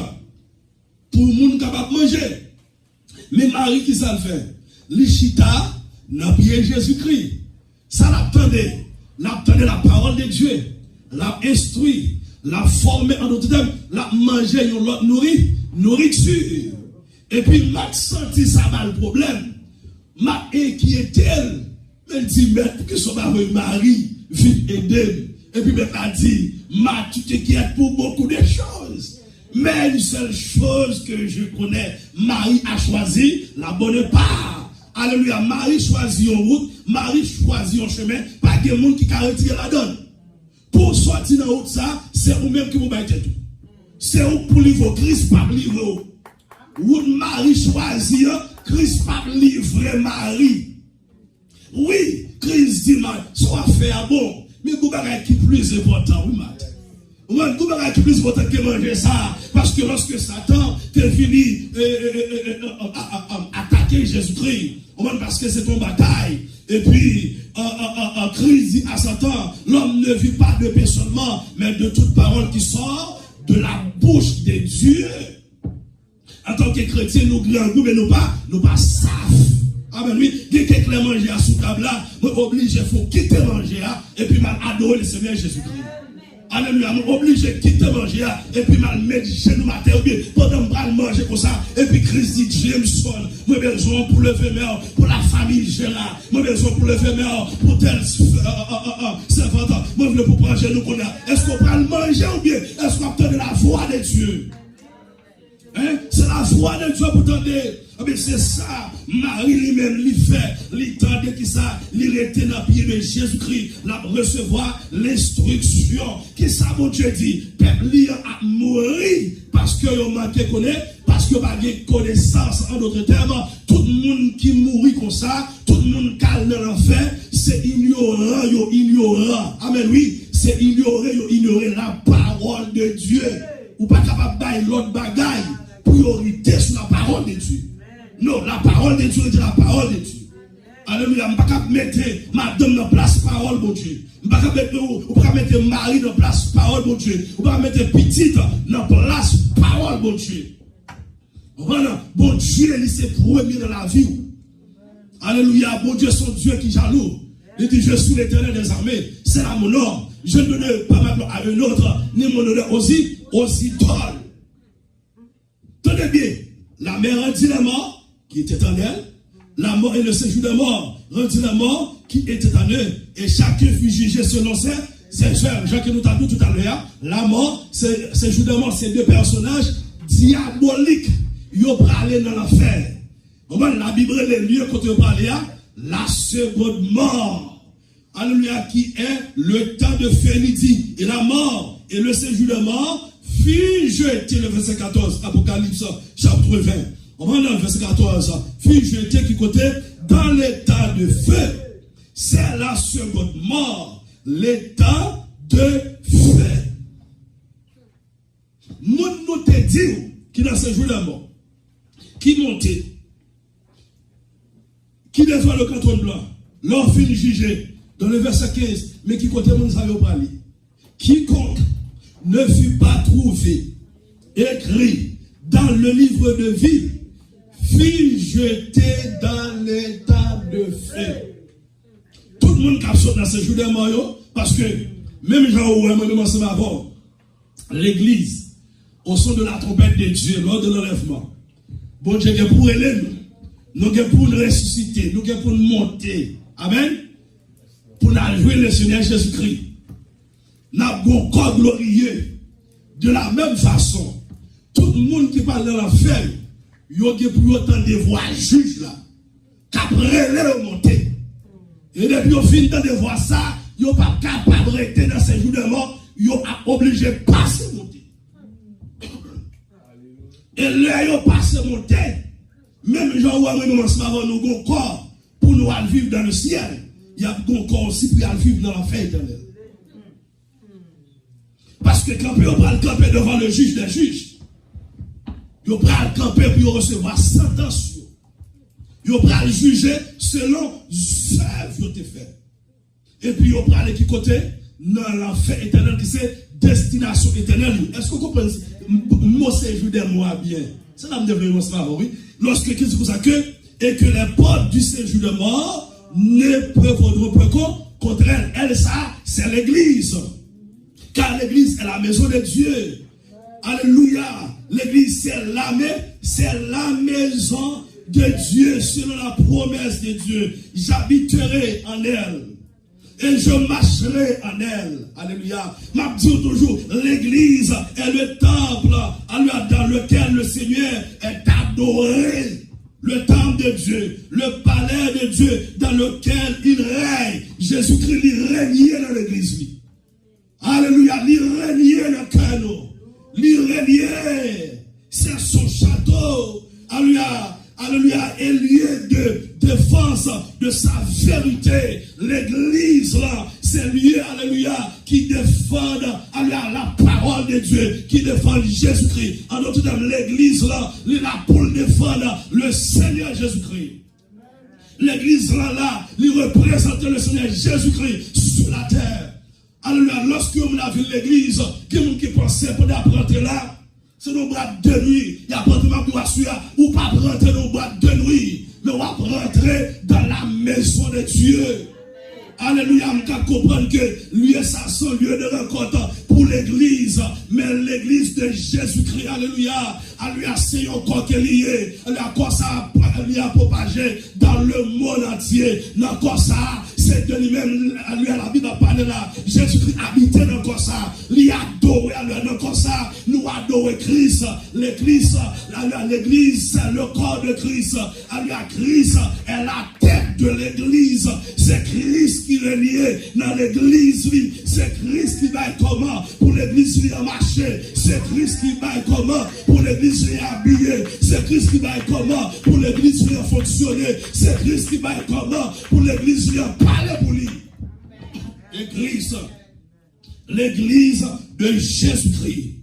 Pour le monde capable de manger. Mais Marie qui ça le fait? L'Ichita n'a pas Jésus-Christ. Ça l'attendait. L'attendait la parole de Dieu. L'a instruit. L'a formé en d'autres termes. L'a mangé une nourriture. Et puis, Matt senti ça va le problème. Matt inquiète-elle. Elle dit, mais que son mari Marie vit aider. Et puis, elle a dit, Matt, tu t'inquiètes pour beaucoup de choses. Mais une seule chose que je connais, Marie a choisi la bonne part. Alléluia. Marie choisit une route, Marie choisit un chemin, pas de monde qui a retiré la donne. Pour sortir dans la route, ça, c'est vous-même qui vous battez tout. C'est vous pour livrer Christ, pas livrer. Ou Marie choisit, Christ pas livrer Marie. Oui, Christ dit, soit fait à bon, mais vous avez qui plus important, oui, Matt. Vous avez qui plus important que manger ça, parce que lorsque Satan est venu attaquer Jésus-Christ, parce que c'est une bataille, et puis Christ dit à Satan, l'homme ne vit pas de paix seulement, mais de toute parole qui sort de la bouche de Dieu. En tant que chrétien, nous glandons, mais nous pas savent. Amen, oui. Dès que les manger à sous table là, nous obligés, il faut quitter manger et puis mal adorer le Seigneur Jésus-Christ. Alléluia, nous obligés de quitter manger et puis mal mettre chez nous matin ou bien pendant que nous manger comme ça. Et puis Christ dit, Jameson, moi besoin pour lever mère, pour la famille Gérard, moi besoin pour lever mère, pour tel servante, moi je pour manger nous qu'on a. Est-ce qu'on va le manger ou bien est-ce qu'on entend la voix de Dieu? Hein? C'est la voix de Dieu pour tendre. Mais c'est ça, Marie lui-même, lui fait, lui tendre qui ça, lui était dans le pied de Jésus-Christ, la recevoir l'instruction. Qui ça, mon Dieu dit, peuple a mourir parce que vous manquez de connaître, parce que vous n'avez pas de connaissance, en d'autres termes, tout le monde qui mourit comme ça, tout le monde qui a l'enfer, c'est ignorant. Amen, oui, c'est ignorer la parole de Dieu. Ou pas capable de bailler l'autre bagaille, priorité sur la parole de Dieu. Non, la parole de Dieu est la parole de Dieu. Alléluia, je ne peux pas mettre madame dans place parole, mon Dieu. Je ne peux pas mettre mari dans place parole, mon Dieu. Je ne peux pas mettre petite dans place parole, mon Dieu. Voilà, bon Dieu, il est premier dans la vie. Alléluia, bon Dieu, son Dieu qui est jaloux. Il dit, je suis l'Éternel des armées. C'est là mon nom. Je ne donne pas maintenant à un autre, ni mon honneur aux idoles. Tenez bien, la mère rendit la mort qui était en elle, la mort et le séjour de mort rendit la mort qui était en eux, et chacun fut jugé selon ses œuvres. Jacques nous t'a dit tout à l'heure, la mort, séjour de mort, c'est deux personnages diaboliques. Ils ont parlé dans l'enfer. La Bible, les lieux quand on parle, la seconde mort. Alléluia, qui est le temps de Fénidi. Et la mort et le séjour de mort fut jeté, le verset 14, Apocalypse, chapitre 20. On va dans le verset 14. Fut jeté qui côté dans l'état de feu. C'est la seconde mort. L'état de feu. Nous te dit qui dans ce jour de mort, qui montait, qui devant le canton blanc, l'on finit jugé. Dans le verset 15, mais qui côté nous savons parler. Quiconque ne fut pas trouvé écrit dans le livre de vie fut jeté dans l'état de feu. Tout le monde qui a sauté dans ce jour de mort, parce que même Jean-Oué, même ensemble avant, l'église, au son de la trompette de Dieu, lors de l'enlèvement, bon Dieu, pour aider nous pour nous ressusciter, nous pour nous monter. Amen. Pour nous jouer le Seigneur Jésus-Christ. Nous avons un corps glorieux. De la même façon, tout le monde qui parle dans l'enfer, il y a pour autant de voix juges là, qu'après les monter. Et depuis au fin de voir ça, il n'y a pas capable de rester dans ces jours de mort, il y a obligé de passer monter. Et là, il y a passé monter. Même gens où nous avons nos corps pour nous aller vivre dans le ciel, il y a un corps aussi pour aller vivre dans l'enfer éternel. Parce que quand on va le camper devant le juge des juges, on va le camper pour recevoir sentence. On va le juger selon ce que tu fait. Et puis on va aller qui côté dans l'enfer éternel qui c'est destination éternelle. Est-ce que vous comprenez? Moi, c'est jour des mois bien. C'est là que je devrais savoir, oui. Lorsque Christ dit ça que, et que les portes du séjour de mort ne peuvent contre elle. Elle, ça, c'est l'église. Car l'église est la maison de Dieu. Alléluia. L'église, c'est la maison de Dieu, selon la promesse de Dieu. J'habiterai en elle. Et je marcherai en elle. Alléluia. M'a dit toujours, l'église est le temple dans lequel le Seigneur est adoré. Le temple de Dieu, le palais de Dieu dans lequel il règne. Jésus-Christ, il régnait dans l'église. Alléluia, il régnait dans le cœur. Il régnait. C'est son château. Alléluia. Alléluia, et lieu de défense de sa vérité. L'église là, c'est lieu, alléluia, qui défend, alléluia, la parole de Dieu, qui défend Jésus-Christ. En d'autres termes, l'église là, il est là pour défendre le Seigneur Jésus-Christ. L'église là, il représente le Seigneur Jésus-Christ sur la terre. Alléluia, lorsque on a vu l'église, qui pensait pour apprendre là, c'est nos boîtes de nuit. Il y a pas de ou pas rentrer dans nos boîtes de nuit. Mais on va rentrer dans la maison de Dieu. Alléluia, on peut comprendre que lui et ça sont lieu de rencontre pour l'église. Mais l'église de Jésus-Christ, alléluia, alléluia, c'est encore qui est lié. Alléluia, ça a propagé dans le monde entier. Dans ça, c'est de lui-même, alléluia, la Bible a parlé là. Jésus-Christ habitait dans quoi ça. Il a adoré, alléluia, dans quoi ça. Nous adorons Christ. L'église, c'est le corps de Christ. Alléluia, Christ est la tête de l'église. C'est Christ qui est lié dans l'église. C'est Christ qui va être comment pour l'église qui a marché. C'est Christ qui va être comment pour l'église qui est habillé. C'est Christ qui va être comment pour l'église qui a fonctionné. C'est Christ qui va être comment pour l'église qui a parlé pour lui. L'église de Jésus-Christ.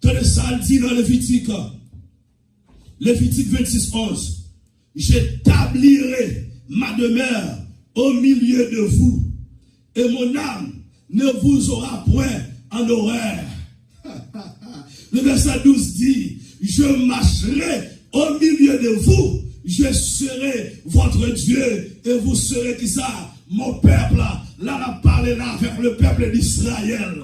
Tenez ça, dit dans Lévitique 26, 11. J'établirai ma demeure au milieu de vous, et mon âme ne vous aura point en horreur. Le verset 12 dit, je marcherai au milieu de vous, je serai votre Dieu, et vous serez qui ça? Mon peuple, là, on parlé là avec le peuple d'Israël.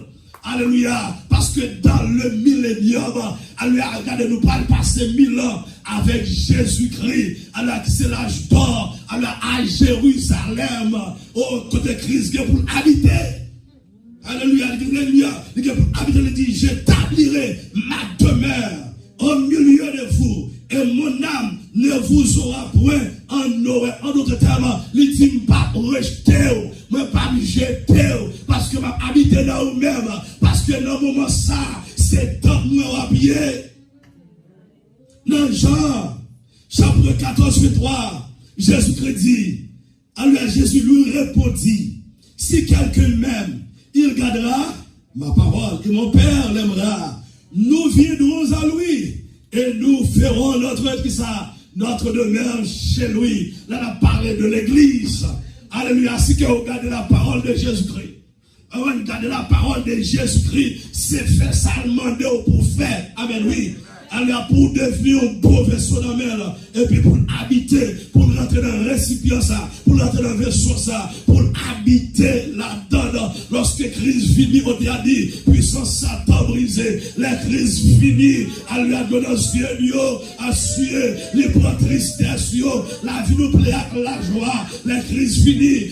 Alléluia, parce que dans le millénium, alléluia, regardez, nous parlons passer 1000 ans avec Jésus-Christ, alléluia, c'est l'âge d'or, alléluia, à Jérusalem, au côté Christ, pour habiter. Alléluia, alléluia, pour habiter, il dit, j'établirai ma demeure au milieu de vous, et mon âme ne vous aura point en horreur. En d'autres termes, il dit, pas rejeter, mais pas me jeter, parce que m'a habité dans vous-même, parce que dans le moment ça, c'est tant moi habillé. Dans Jean, chapitre 14, verset 3, Jésus-Christ dit, alors Jésus lui répondit, si quelqu'un m'aime, il gardera ma parole, et mon Père l'aimera. Nous viendrons à lui, et nous ferons notre demeure chez lui. Là, on a parlé de l'église. Alléluia, si que vous regardez la parole de Jésus-Christ. Regardez la parole de Jésus-Christ, c'est fait ça demander au prophète. Amen, oui. alors pour devenir un beau vaisseau dans la mer, et puis pour habiter, pour rentrer dans le récipient ça, pour rentrer dans le vaisseau ça, pour habiter là-dedans. Lorsque crise finit, on a dit, puissance Satan brisée, la crise finit, elle lui a donné un ciel, à suer, les prend tristesse, la vie nous plaît avec la joie, la crise finit,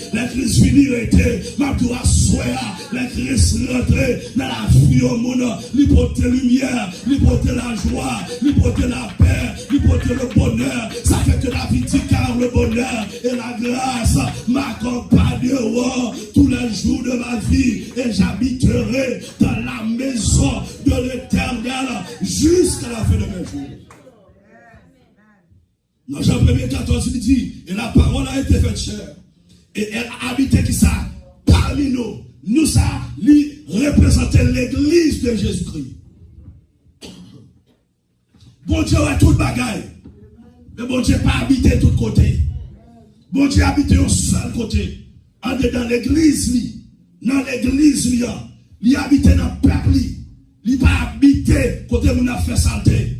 était, ma doigt soya, la crise rentrée dans la vie au monde, lui porter lumière, lui porter la joie, lui porter la paix, lui porter le bonheur. Ça fait que la vie car le bonheur et la grâce m'accompagneront tous les jours de ma vie et j'habiterai dans la maison de l'Éternel jusqu'à la fin de mes jours. Dans Jean 1er 14, il dit, et la parole a été faite chair, et elle a habité qui ça parmi nous. Nous ça, lui représenter l'église de Jésus-Christ. Bon Dieu a tout le bagaille. Mais bon Dieu pas habité tout côté. Bon Dieu habité au seul côté. En dedans l'église, dans l'église, il habite dans le peuple. Il pas habité côté où on a fait saleté.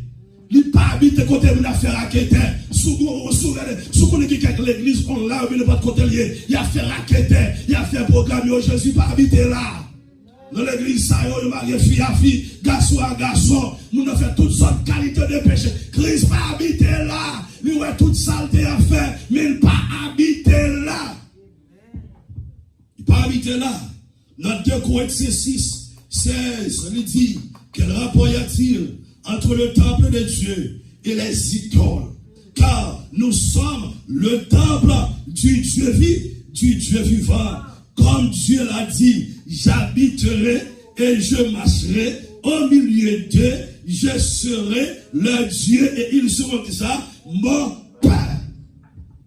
Il pas habité côté où on a fait raquette. Sous qu'on est quelqu'un de l'église, on l'a oublié de votre côté lié. Il a fait raquette, il a fait programme. Jésus pas habité là. Dans l'église, ça y est, marié fille à fille, garçon à garçon, nous avons fait toutes sortes de qualités de péché. Christ pas habité là. Il a toute saleté à faire, mais il pas habité là. Il pas habité là. Dans 2 Corinthiens 6, 16, il dit, quel rapport y a-t-il entre le temple de Dieu et les idoles? Car nous sommes le temple du Dieu vivant. Comme Dieu l'a dit, j'habiterai et je marcherai au milieu d'eux, je serai leur Dieu et ils seront ça, mon Père.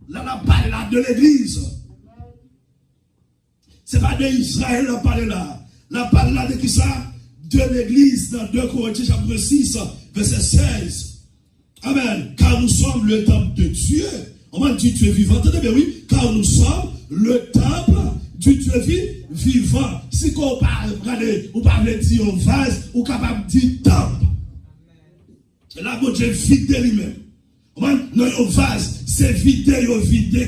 Là, on parle là de l'église. Ce n'est pas d'Israël, on parle là. On parle là de qui ça? De l'église dans 2 Corinthiens chapitre 6, verset 16. Amen. Car nous sommes le temple de Dieu. On va dire Dieu vivant. Entendez bien, oui. Car nous sommes le temple du Dieu vivant. Si on parle, regardez, on parle dire un vase, ou capable de dire temple. Et là, bon Dieu vide lui-même. Non, un vase, c'est vider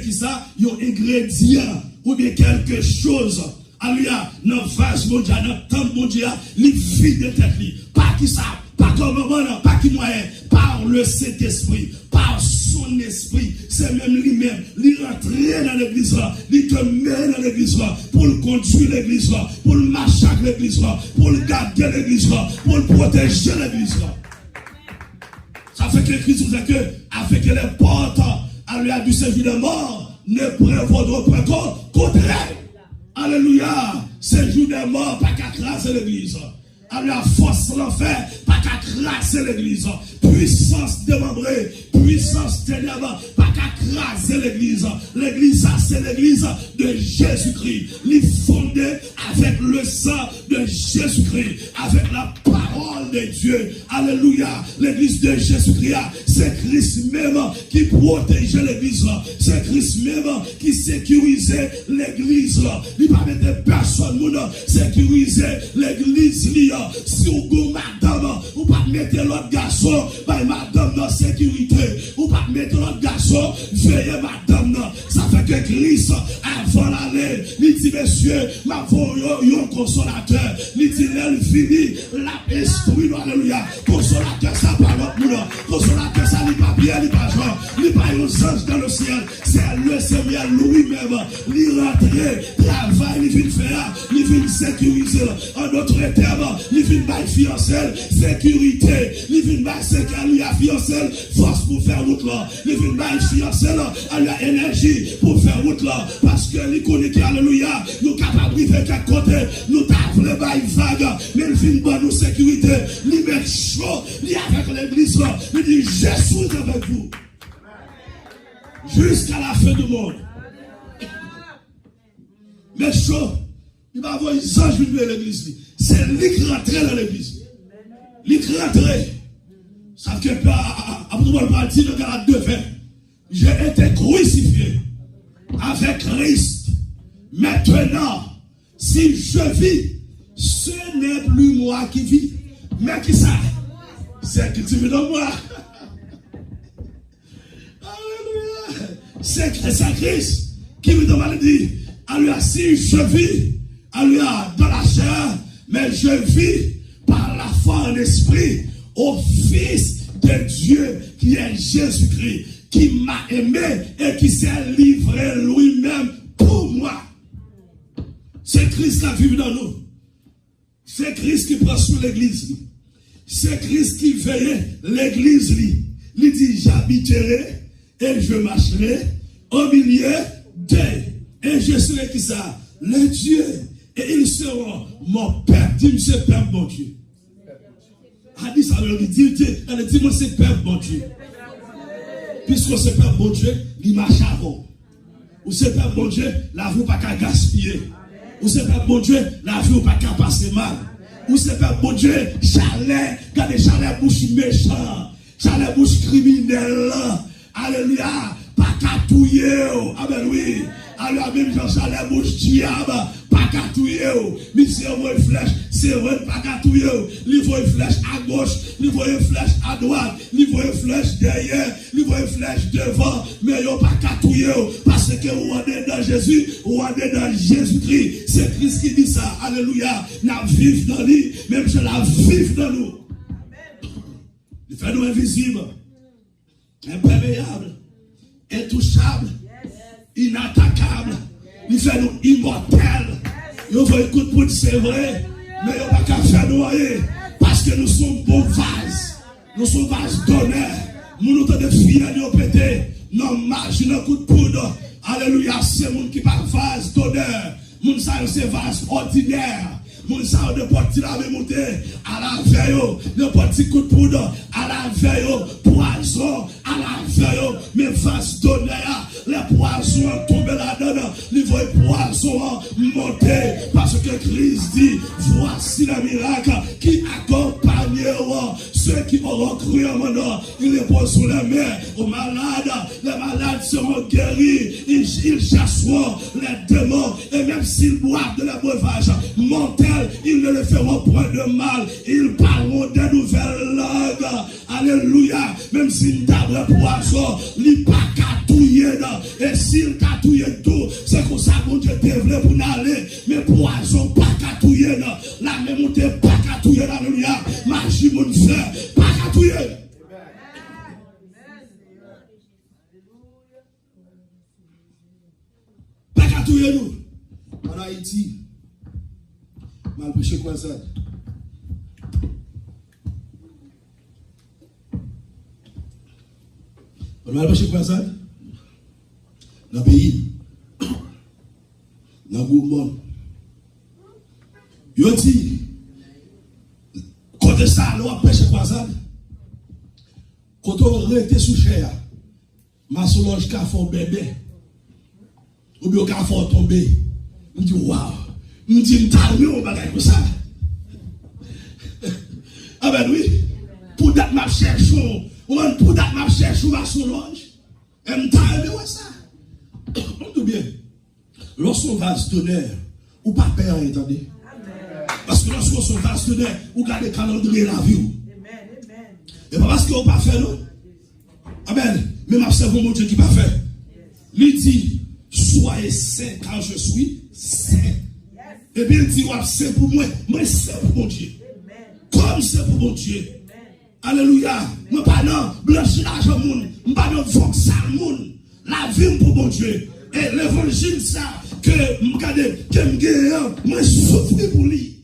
qui ça, un ingrédient, ou bien quelque chose. Alléluia, dans le vase, mon Dieu, dans le temple, mon Dieu, il vide tête. Pas qui ça, pas comme non, pas qui moyen, par le Saint-Esprit, par son esprit, c'est même lui-même, il rentre dans l'église, il te met dans l'église, pour le conduire l'église, pour le marcher avec l'église, pour le garder l'église, pour le protéger l'église. Ça fait que Christ vous dit que, avec les portes, alléluia, du séjour de mort, ne prévaudront pas contraire. Alléluia, séjour de mort, pas qu'à craser l'église. Alléluia, force l'enfer, pas qu'à craser l'église. Puissance démembrée, puissance ténèbres, pas qu'à craser l'église. L'église, ça c'est l'église de Jésus-Christ. Il est fondé avec le sang de Jésus-Christ, avec la parole de Dieu. Alléluia, l'église de Jésus-Christ, c'est Christ même qui protégeait l'église. C'est Christ même qui sécurisait l'église. Il ne va pas mettre personne pour sécuriser l'église. Si vous madame, vous ne pas mettre l'autre garçon, madame dans sécurité. Vous ne pas mettre l'autre garçon, veillez madame. Ça fait que Christ, avant l'aller, il dit, messieurs, ma un consolateur. Il dit, elle finit, l'esprit, alléluia. Consolateur, ça parle pour nous. Consolateur, ça n'est pas bien, n'est pas genre. Il pas un ange dans le ciel. C'est le Seigneur lui-même. Il rentre, travail, il vient faire, il vient sécuriser. En d'autres termes, il vient bailler fiancé, sécurité. Il vient bailler sécurité, fiancé, force pour faire route là. Il vient bailler fiancé, il a énergie pour faire route là. Parce que il connaît qu'alléluia, nous capables de vivre quelque côté, nous t'avons le bail vague, mais il vient bonne nous sécurité. Il met chaud, il est avec l'église là. Il dit, je suis avec vous. Jusqu'à la fin du monde. Mais chaud, il va avoir les anges venus à l'église. C'est lui qui rentre dans l'église. Lui qui rentre. Ça fait que, après tout le parti, le gars a deux vers. J'ai été crucifié avec Christ. Maintenant, si je vis, ce n'est plus moi qui vis, mais qui ça? C'est qui tu veux dans moi. Alléluia. C'est Christ qui veut dans moi dit, alléluia, si je vis, alléluia, dans la chair, mais je vis par la foi en esprit au Fils de Dieu qui est Jésus-Christ, qui m'a aimé et qui s'est livré lui-même pour moi. C'est Christ qui vit dans nous. C'est Christ qui prend sur l'église. C'est Christ qui veille l'église. Il dit, j'habiterai et je marcherai au milieu d'eux. Et je serai qui ça? Le Dieu. Et ils seront mon Père. Dis-moi, c'est Père, mon Dieu. A dit ça, dis-moi, c'est Père, mon Dieu. Puisque c'est Père, mon Dieu, il marche avant. Ou c'est Père, mon Dieu, la vie pas qu'à gaspiller. Ou c'est Père, mon Dieu, la vie pas qu'à passer mal. Ou c'est Père, mon Dieu, chalet, quand les chalets bouche méchant, chalet bouche criminel. Alléluia, pas qu'à touiller. Amen, oui. Alors, même Jean Chalet bouche diable, pas qu'à touiller. Mais si on voit une flèche, c'est vrai, pas qu'à touiller. Il voit une flèche à gauche, il voit une flèche à droite, il voit une flèche derrière, il voit une flèche devant, mais il n'y a pas qu'à touiller. Parce que on est dans Jésus, on est dans Jésus-Christ. C'est Christ qui dit ça. Alléluia. Nous vivons dans lui, même je la vive dans nous. Il fait nous invisibles, imperméables, intouchables, inattaquables. Il fait nous immortels. Il faut écouter pour c'est vrai, mais il n'y a pas qu'à faire noyer. Parce que nous sommes bons vases. Nous sommes vases d'honneur. Nous sommes des filles à nous péter. Non, marche, un coup de poudre. Alléluia, c'est monde qui parle vase d'honneur. Nous sommes ces vases ordinaires. Nous sommes de porter la même monter à la veille, de porter coup de poudre à la veille, poison à la veille, mais vase d'honneur. Les poisons tombent là-dedans, les poisons monter. Parce que Christ dit, voici le miracle qui accompagnera ceux qui auront cru en mon nom. Il les pose sur les mains aux malades. Les malades seront guéris. Ils chasseront les démons. Et même s'ils boivent de la breuvage mortelle, ils ne le feront point de mal. Ils parleront des nouvelles langues. Alléluia. Même s'ils tapent le poison, ils pas catouillent. Et s'ils catouillent tout, c'est comme ça que Dieu développe pour aller. Mais poison pas catouillé. La même montée pas catouillé. Alléluia. Magie mon frère, pas catouillé. Pas catouillé nous. En Haïti, mal prêché quoi ça? On mal prêché quoi ça? Dans le pays, dans le gouvernement, il dit, côté ça, l'on a prêché quoi ça? Quand on était sous chair, ma solange qu'a fait un bébé, ou bien qu'a fait tomber, je dis, waouh, je dis, je suis on bagaille comme ça. Ah ben oui, pour date ma cherche, pour date ma cherche, ma solange, et je suis ça. Tout bien. Lorsqu'on vase d'honneur, ou pas père, entendez? Parce que lorsqu'on se vase d'honneur, ou gardez le calendrier la vie. Et pas parce qu'on pas fait, non? Amen. Mais ma sœur, mon Dieu qui pas fait. Il dit, soyez saint car je suis saint. Et bien il dit, c'est pour moi, mais c'est pour mon Dieu. Comme c'est pour mon Dieu. Alléluia. Moi pas non, blanchir l'argent, moi pas non, voxal, moun. La vie pour mon Dieu. Et l'évangile, ça, que moi souffre pour lui.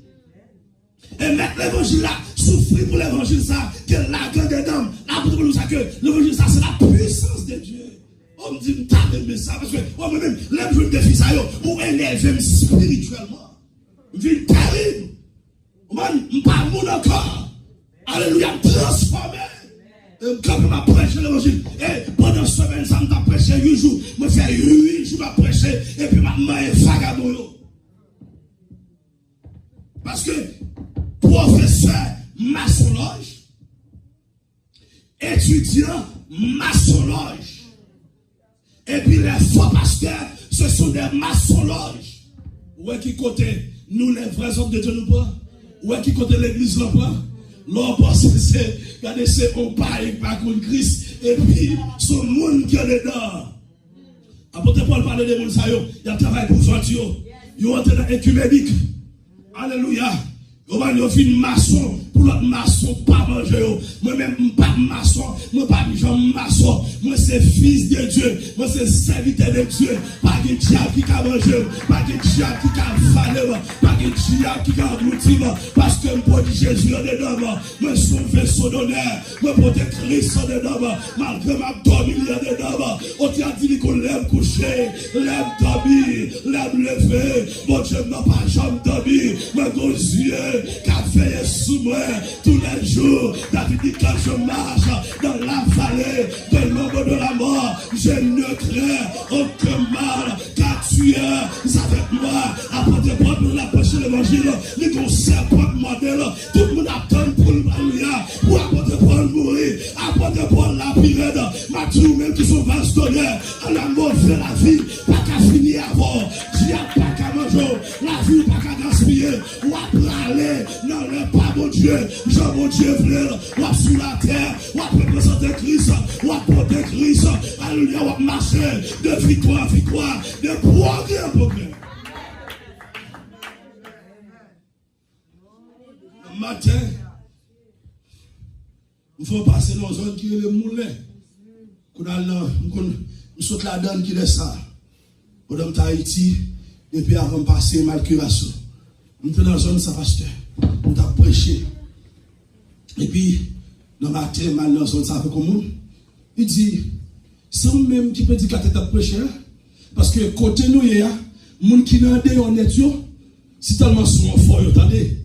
Et mettre l'évangile là, souffrir pour l'évangile, ça, que la grande dame, la pour nous, ça, que l'évangile, ça, c'est la puissance de Dieu. On me dit, t'as aimé ça, parce que moi-même, l'évangile de fils, ou élever spirituellement. Vie terrible. Man, pas mon encore. Alléluia, transformé. Quand je m'a prêché l'évangile, et pendant ce semaine, ça m'a prêché 8 jours, je fais 8 jours à prêcher, et puis maintenant, je suis vagabond. Parce que, professeur maçonloge, étudiant maçonloge, et puis les faux pasteurs, ce sont des maçonloges. Où est qui côté, nous les vrais hommes de Dieu nous pas? Où est qui côté l'église nous pas? L'on pense que c'est, regardez, c'est un paille par contre Christ, et puis son monde qui est dedans. Apôtre Paul parle de monde, ça, il y a travail pour sortir. Il y a un écuménique. Alléluia. Vous fait une maçon, pour l'autre maçon, pas manger. Moi-même, pas maçon, moi pas maçon. Moi, c'est fils de Dieu, moi, c'est serviteur de Dieu. Pas de diable qui a mangé, pas de diable qui a fallu, pas de diable qui a englouti. Parce que moi, Jésus est dedans. Moi, son vaisseau d'honneur, moi, pour Christ est dedans. Malgré ma dormir dedans. On t'a dit qu'on l'aime coucher, l'aime dormir, l'aime lever. Mon Dieu n'a pas jamais dormi, mais nos yeux. Qu'a veillé sous moi tous les jours. David dit quand je marche dans la vallée de l'ombre de la mort, je ne crains aucun mal, car tu es avec moi. Apôtre Paul pour la prêcher l'évangile, les conseils pour demander, tout le monde attend pour le alléluia, pour apôtre Paul mourir, apôtre Paul la pirate, ma tout même qui sont vastonnaires, à la mort fait la vie, pas qu'à finir avant, diable pas qu'à manger, la vie pas qu'à gaspiller, ou à aller. Non, pas mon Dieu, Jean mon Dieu frère, ou sur la terre, ou représenter Christ, ou porter Christ, alléluia, ou marcher de victoire en victoire, de progrès en progrès. Le matin, il faut passer dans une zone qui est le moulin. Nous sommes là-dedans qui est ça. Pour dans Tahiti, et puis avant de passer mal curation. Nous sommes dans la zone sans pasteur. Nous avons prêché. Et puis, dans le matin, mal dans la zone, ça fait comme il dit, c'est vous-même qui peut dire que la tête a prêché. Parce que côté nous, il y a des gens qui n'ont pas honnête, c'est tellement son fort, vous entendez?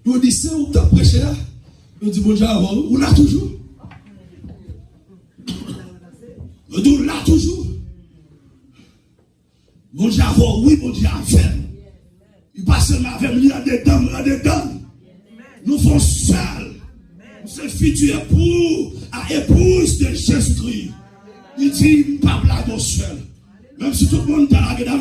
Ils disent, c'est où tu as prêché là? Ils disent, bon Dieu, on l'a toujours. Ils disent, on l'a toujours. Bon Dieu, oui, bon Dieu, fait. Il passe seulement avec lui, il y a des dames, Nous faisons seuls. C'est futur époux à épouse de Jésus-Christ. Il dit, pas blague seul. Même si tout le monde t'a la guerre,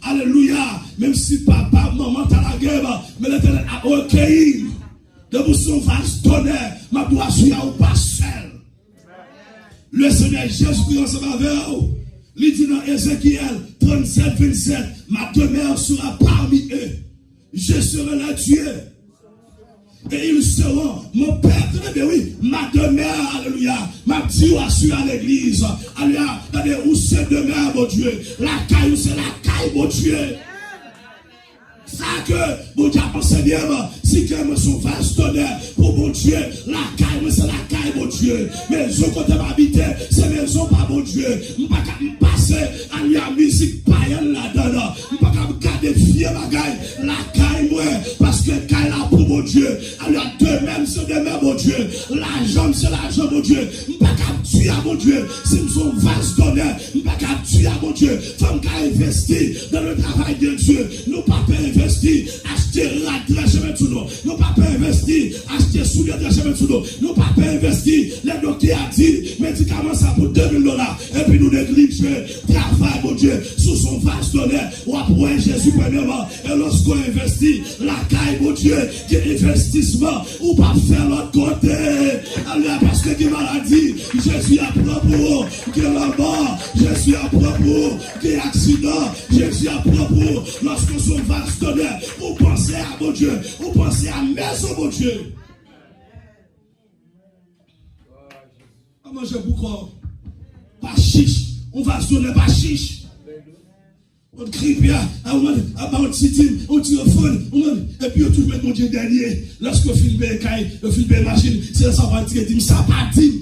alléluia. Même si papa, maman t'a la guerre, mais l'Éternel a recueilli. De vous son vase d'honneur, ma doigt suivre ou pas seul. Le Seigneur Jésus-Christ ensemble avec vous. Il dit dans Ézéchiel 37, 27, ma demeure sera parmi eux. Je serai leur Dieu. Et ils seront mon Père. Oui, ma demeure, alléluia. Ma Dieu assure à l'église. Alléluia. Où c'est demeure, mon Dieu. La caille, c'est la caille, mon Dieu. Ça que mon Dieu a enseigné, si que me sont vaste d'honneur pour mon Dieu, la caille, c'est la caille, mon Dieu. Maison quand tu m'habites, c'est maison pas mon Dieu. Je ne peux pas me passer à la musique païenne là-dedans. Je ne peux pas me garder fier ma caille, la caille, moi, parce que caille là pour mon Dieu. Alors de même, c'est de même, mon Dieu. L'argent, c'est l'argent, mon Dieu. Je ne peux pas tuer à mon Dieu. Si nous sommes vaste d'honneur, je ne peux pas tuer à mon Dieu. Femme qui a investi dans le travail de Dieu, nous pas investi, acheter la chemin sous nous. Nous pas investi, acheter souliers de chemin sous nous. Nous pas investi, les docteurs a dit, médicaments ça pour $2000. Et puis nous négligeons, travail, mon Dieu, sous son vaste d'honneur. Ou après Jésus premièrement. Et lorsqu'on investit, la caille, mon Dieu, qui est investissement, ou pas faire l'autre côté. Alors, parce que qui maladie, Jésus a propos, qui est la mort, Jésus a propos, qui est accident, Jésus a propos. Lorsqu'on son vaste d'honneur, vous pensez à mon Dieu, vous pensez à maison, mon Dieu. À manger beaucoup, pas chiche, on va se donner pas chiche. On crie bien, on titime, on tire au fond, et puis on tout met mon Dieu dernier. Lorsque on filme le film machine, c'est ça va dire, dit, ça pas dit.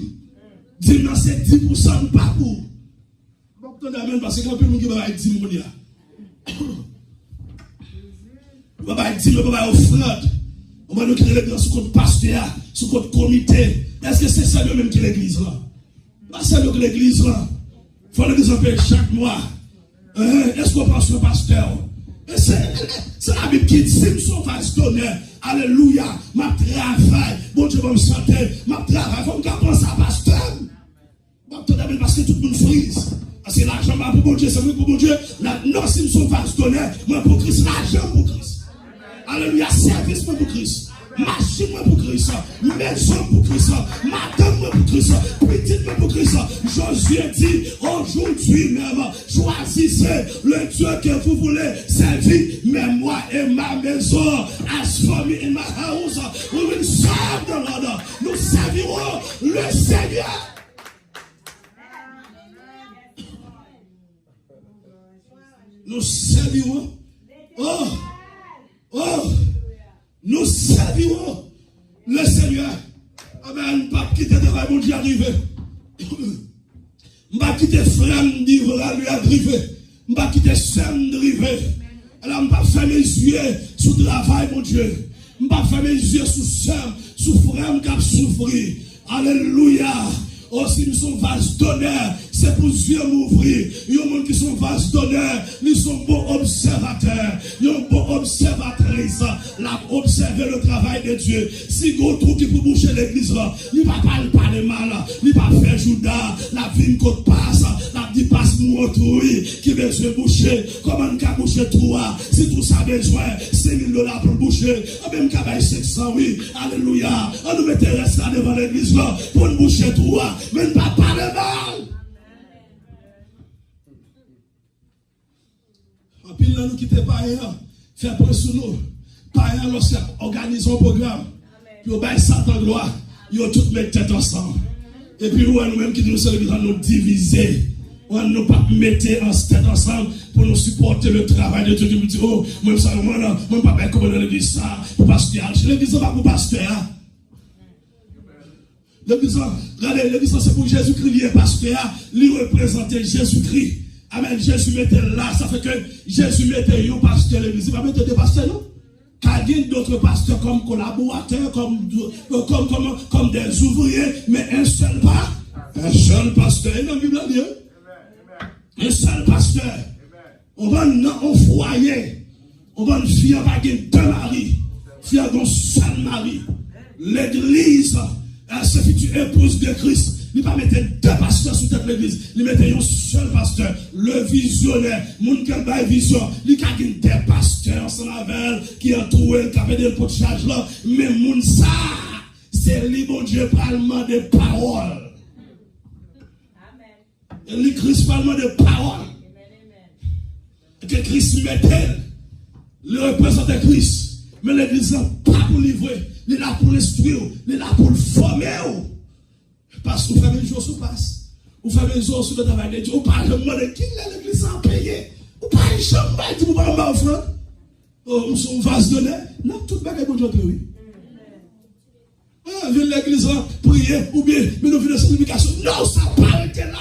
Dit, non, c'est 10% de parcours. Parce que quand on qui va être 10 millions. On va être 10 millions, on va être offrande. On va nous créer l'église sous compte pasteur, sous compte comité. Est-ce que c'est ça même qui l'église là? Pas ça que l'église là. Il faut l'église en paix chaque mois. Est-ce qu'on pense au pasteur? C'est la Bible qui dit, si son pasteur, alléluia, ma travail, bon Dieu va me santé, ma travail, il faut que je pense à pasteur. Parce que tout le monde frise. Parce que l'argent pour mon Dieu, c'est pour mon Dieu. Non, si son pasteur, moi pour Christ, l'argent pour Christ. Alléluia. Alléluia, service pour Christ. Machine pour Christ, maison pour Christ, madame pour Christ, petite pour Christ. Josué dit, aujourd'hui même, choisissez le Dieu que vous voulez servir, mais moi et ma maison, as for me in my house, we will serve the Lord. Nous servirons le Seigneur. Nous servirons. Nous servirons le Seigneur. Amen. Pas quitter de travail, mon Dieu arrivé. Pas quitter frère, lui arrivé. Pas quitter soeur, arrivé. Alors, pas fermer les yeux sur le travail, mon Dieu. Pas fermer les yeux sur soeur, sur frère, qui a souffert. Alléluia. Aussi, nous sommes vases d'honneur. C'est pour Dieu m'ouvrir. Il y a des gens qui sont vases d'honneur. Ils sont bons observateurs. Ils sont bons observatrices. Là, observer le travail de Dieu. Si vous trouvez qui peut boucher l'église, il ne va pas parler mal. Il ne va pas faire Judas. La vie qu'on passe. La vie passe mon autour. Qui veut se boucher. Comment on peut boucher toi? Si tout ça besoin, $5,000 pour boucher. Même qu'à 500, oui. Alléluia. On nous mettait reste là devant l'église pour nous boucher toi. Mais pas parler mal. En pile, là, nous quittons pas rien. Faire pression nous. Pas rien, lorsqu'on organise un programme. Puis on baille Satan gloire. Ils ont tout mettre tête ensemble. Et puis nous-mêmes qui nous sommes nous diviser. On ne pas mettre en tête ensemble pour nous supporter le travail de Dieu. Qui me dit, oh, moi, ça, moi, pas bien comment dans l'église ça. Pour pasteur. L'église, pas pour pasteur. L'église, regardez, l'église, c'est pour Jésus-Christ, il est pasteur, lui représenter Jésus-Christ. Amen, Jésus mettait là, ça fait que Jésus mettait un pasteur l'église. Il va mettre des pasteurs, non? Car il y a d'autres pasteurs comme collaborateurs, comme des ouvriers, mais un seul pasteur. Et dans la Bible, un seul pasteur. On va dans un foyer, on va une fille avec deux maris, fille avec un seul mari. L'église, c'est que tu épouses de Christ. Il ne va pas mettre deux pasteurs sous toute l'église. Il met un seul pasteur. Le visionnaire. Moun qui a une vision. Il y a des pasteurs ensemble avec qui ont trouvé, qui avaient des pots de charge là. Mais moun ça, c'est lui, bon Dieu, parlement de paroles. Amen. Le Christ parlement de paroles. Que Christ mettait. Le représentant Christ. Mais l'église n'est pas pour livrer. Il est là pour l'instruire. Il est là pour le former. Parce que vous faites un jour sur place. Vous faites un jour sur le travail de Dieu. Vous parlez de moi de qui l'église a payé. Vous parlez de chambre, vous parlez de m'offrir. Oh, nous sommes vase de lait. Non, tout le monde est bon Dieu, oui. Ah, viens l'église prier, ou bien, mais nous venons de sanctification. Non, ça n'a pas été là.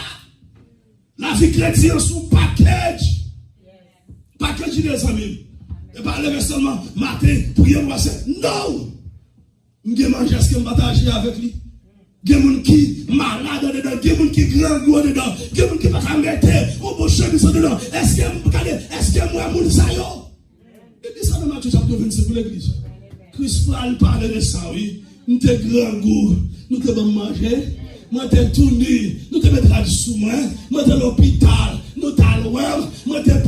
La vie chrétienne, son package. Package des amis. Et pas lever seulement matin, prier, moi, c'est non. Je vais manger ce que je vais partager avec lui. Il y a des gens qui sont malades dedans, il y a des gens qui sont grands dedans, il y a des gens qui ne peuvent pas mettre au beau chemin dedans. Est-ce que moi, je suis là? Et puis ça, dans Matthieu chapitre 25 pour l'église. Christ parle de ça, oui. Nous sommes grands goûts, nous devons manger. Moi, je suis tourné, nous devons mettre sous moi, moi, je suis à l'hôpital, nous sommes loin, moi, je suis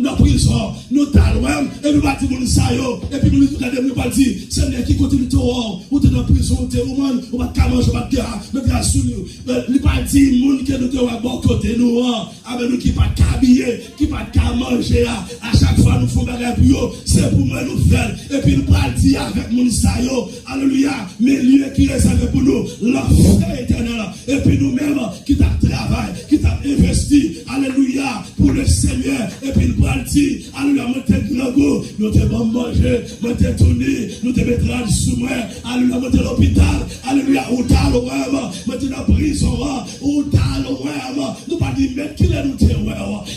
dans la prison, nous sommes loin, et nous battons mon saillot, et puis nous regardons, dire, Seigneur qui continue de voir, ou tu es dans la prison, tu es au monde, ou tu es manger, tu es sous nous. Il va dire, monde qui nous à bon côté, nous, avec nous qui pas habiller, qui pas manger, à chaque fois nous faisons des pour c'est pour moi nous faire, et puis nous allons dire avec mon saillot, alléluia, mais lui qui réserve pour nous, l'enfer éternel, et puis nous-mêmes qui t'a travaillé, qui t'a investi, alléluia, pour le Seigneur, et puis nous allons dire, alléluia, moi t'es grand goût, nous t'es bon manger, moi t'es tourné, nous t'es mettre sous moi, alléluia, moi t'es l'hôpital, alléluia, ou t'as le moi t'es dans la prison, ou t'as le nous pas dire, mais qui est nous t'es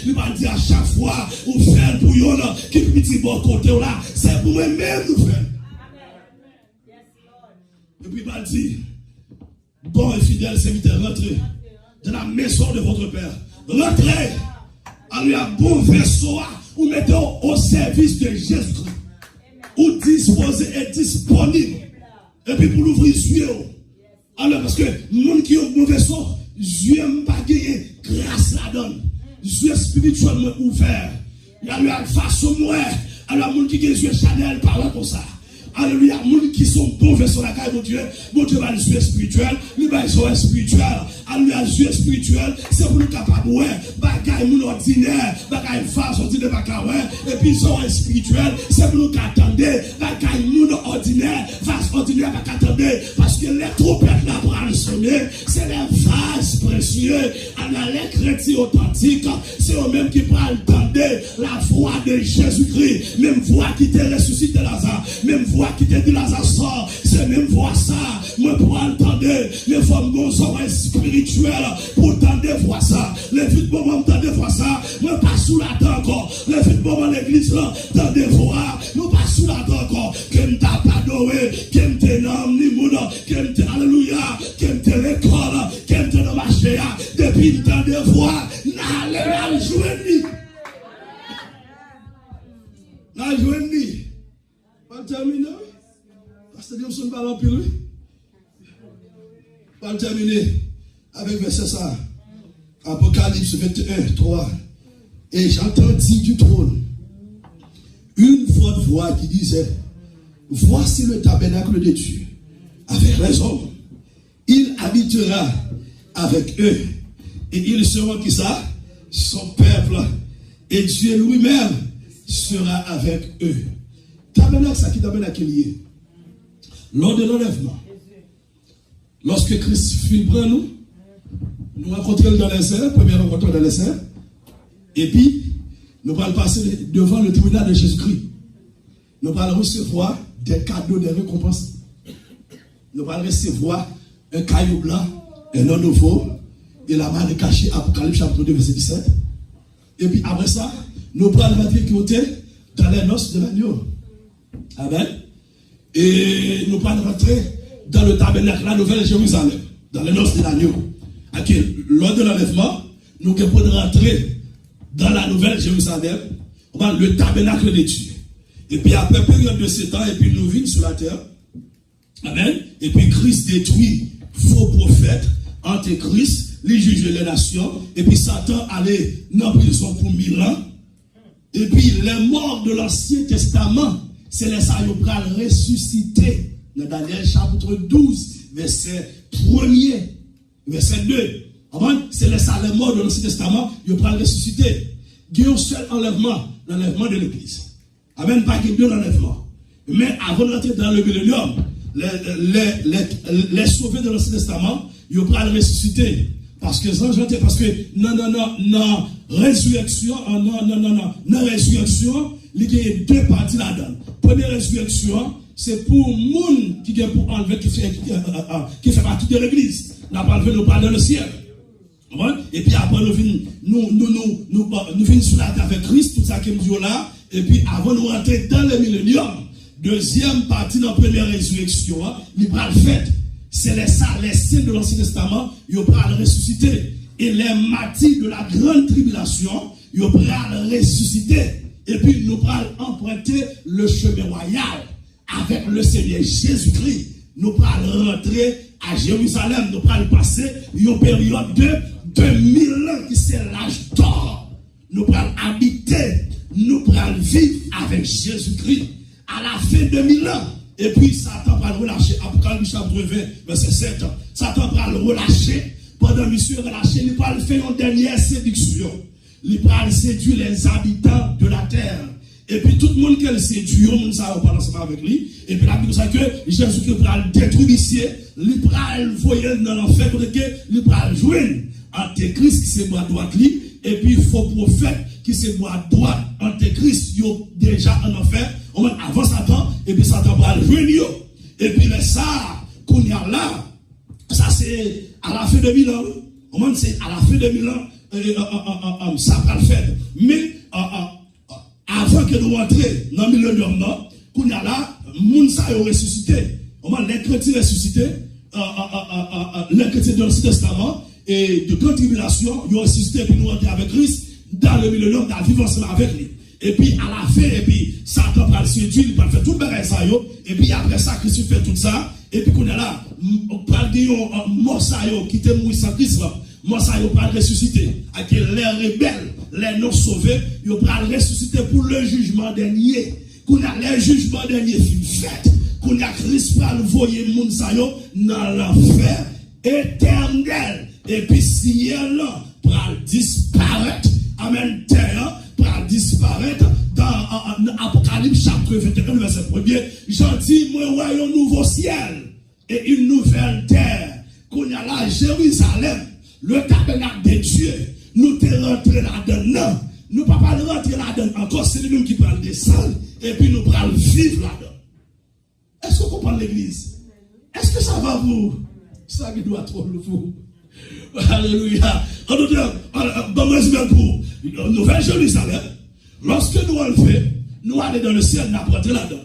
nous pas dire à chaque fois, ou faire pour yon, qui petit bon côté là, c'est pour moi-même nous faire. Et puis il dit, bon et fidèle serviteur, rentrez dans la maison de votre Père. Rentrez, alléluia, bon vaisseau, ou mettez au service de Jésus-Christ. Ou disposé et disponible. Et puis pour l'ouvrir les yeux. Alors parce que les gens qui ont un mauvais son, Dieu n'a pas gagné grâce la donne. Dieu spirituellement ouvert. Il y a eu une façon moi, Alors, moun qui ont les yeux Chanel parle comme ça. Alléluia, moun qui sont bons sur la caille, mon Dieu va les yeux spirituels, lui va les yeux spirituels. Alléluia, les yeux spirituels, c'est pour nous capables, ouais, bagaille moun ordinaire, bagaille face ordinaire, bagaille, ouais, et puis ils sont spirituels, c'est pour nous qu'attendez, bagaille moun ordinaire, face ordinaire, bagaille, attendez, parce que les trompettes là pour aller sonner, c'est les vases précieux, alors les chrétiens authentiques, c'est eux-mêmes qui parlent, attendez, la voix de Jésus-Christ, même voix qui te ressuscite Lazare, même voix qui te dit Lazare sort, c'est même voix ça, moi pour entendre les femmes sont spirituelles, pour entendre voir ça, les filles pour entendre voir ça, moi pas sous la dent encore, les filles pour l'église là, entendre voir, nous pas sous la dent encore, que m't'a pas adoré, que m't'a nom ni moun, que m't'a alléluia, que m't'a l'école, que m't'a dans marché, depuis entendre voir, n'allez la jouer la jouer pas terminer. Parce que Dieu ne pas l'empire. Pas terminer avec verset ça. Apocalypse 21, 3. Et j'entendis du trône une forte voix qui disait: voici le tabernacle de Dieu avec les hommes. Il habitera avec eux. Et ils seront qui ça? Son peuple. Et Dieu lui-même sera avec eux. Tabernacle, ça qui tabernacle lié. Lors de l'enlèvement, lorsque Christ fit prendre nous rencontrons dans les airs, première rencontre dans les airs, et puis nous allons passer devant le tribunal de Jésus-Christ. Nous allons recevoir des cadeaux, des récompenses. Nous allons recevoir un caillou blanc, un nom nouveau, et la main est cachée, Apocalypse chapitre 2, verset 17. Et puis après ça, nous allons rentrer dans les noces de l'agneau. Amen. Et nous allons rentrer dans le tabernacle, la nouvelle Jérusalem, dans les noces de l'agneau. Lors de l'enlèvement, nous pouvons rentrer dans la nouvelle Jérusalem, le tabernacle de Dieu. Et puis après période de 7 ans, et puis nous vîmes sur la terre. Amen. Et puis Christ détruit faux prophètes, antéchrist, les juges les nations, et puis Satan allait dans la prison pour 1000 ans. Et puis les morts de l'Ancien Testament, c'est les saillots ressuscités dans Daniel chapitre 12, verset 1er, verset 2. C'est les morts de l'Ancien Testament, ils vont ressusciter. Il y a un seul enlèvement, l'enlèvement de l'Église. Amen, pas qu'il y ait deux enlèvements. Mais avant d'entrer dans le millénium, les sauvés de l'Ancien Testament, ils vont ressusciter. Parce que résurrection, il y a deux parties là-dedans. Première résurrection, c'est pour le monde qui pour enlever, qui fait partie de l'église. Nous nous parlons dans le ciel. Et puis après, nous venons sur la terre avec Christ, tout ça qui me dit là. Et puis avant de rentrer dans le millénium, deuxième partie de la première résurrection, il va le fait. C'est les saints de l'Ancien Testament, ils vont ressusciter. Et les martyrs de la grande tribulation, ils vont ressusciter. Et puis nous allons emprunter le chemin royal avec le Seigneur Jésus-Christ. Nous allons rentrer à Jérusalem. Nous allons passer une période de 2000 ans qui c'est l'âge d'or. Nous allons habiter, nous allons vivre avec Jésus-Christ à la fin de 2000 ans. Et puis Satan va le relâcher. Apocalypse chapitre 20, verset 7. Satan va le relâcher. Pendant monsieur relâché, il va faire une dernière séduction. Il va séduire les habitants de la terre. Et puis tout le monde qui séduit, tout le monde va parler ensemble avec lui. Et puis la Bible dit que Jésus-Christ va le détruire ici. Il va le voyer dans l'enfer. Il va le jouer. Antéchrist qui c'est bras droite lui. Et puis faux prophète qui c'est bras droite. Antéchrist, il est déjà en enfer. On va avant Satan. Et puis Satan va le jouer. Et puis les ça, qu'on y a là, ça c'est à la fin de 1000 ans. On c'est à la fin de 1000 ans. Ça va le faire. Mais avant que nous rentrions dans le millénium, qu'on y a là, moun sa yo ressuscité. Les chrétiens ressuscités, les chrétiens de l'Ancien Testament et de grande tribulation, ils ont ressuscité puis nous rentrons avec Christ dans le millénium, dans vivre ensemble avec lui. Et puis à la fin, et puis Satan va le séduire, il va faire tout le bagage ça yo. Et puis après ça, Christ fait tout ça. Et puis qu'on est là, on parle de mort ça yo qui était mort sans Christ. moi ça ils pas ressusciter, à que les rebelles, les non sauvés, ils pas ressusciter pour le jugement dernier. Qu'on a les jugements dernier fait, qu'on a Christ pour envoyer moun sa yo dans l'enfer éternel. Et puis si elle pour disparaître, amen, terre pour disparaître dans Apocalypse chapitre 21 verset 1er, j'en dis moi voyons un nouveau ciel et une nouvelle terre. Qu'on a là Jérusalem, le tabernacle de Dieu, nous te rentré là-dedans. Nous ne pouvons pas rentrer là-dedans encore, c'est nous qui parlent descendre et puis nous pourrons vivre là-dedans. Est-ce que vous comprenez l'église? Est-ce que ça va vous? Ça qui doit trop vous. Alléluia. En tout cas, bon résumé pour Nouvelle Jérusalem. Lorsque nous allons faire, nous allons dans le ciel, nous allons rentrer là-dedans.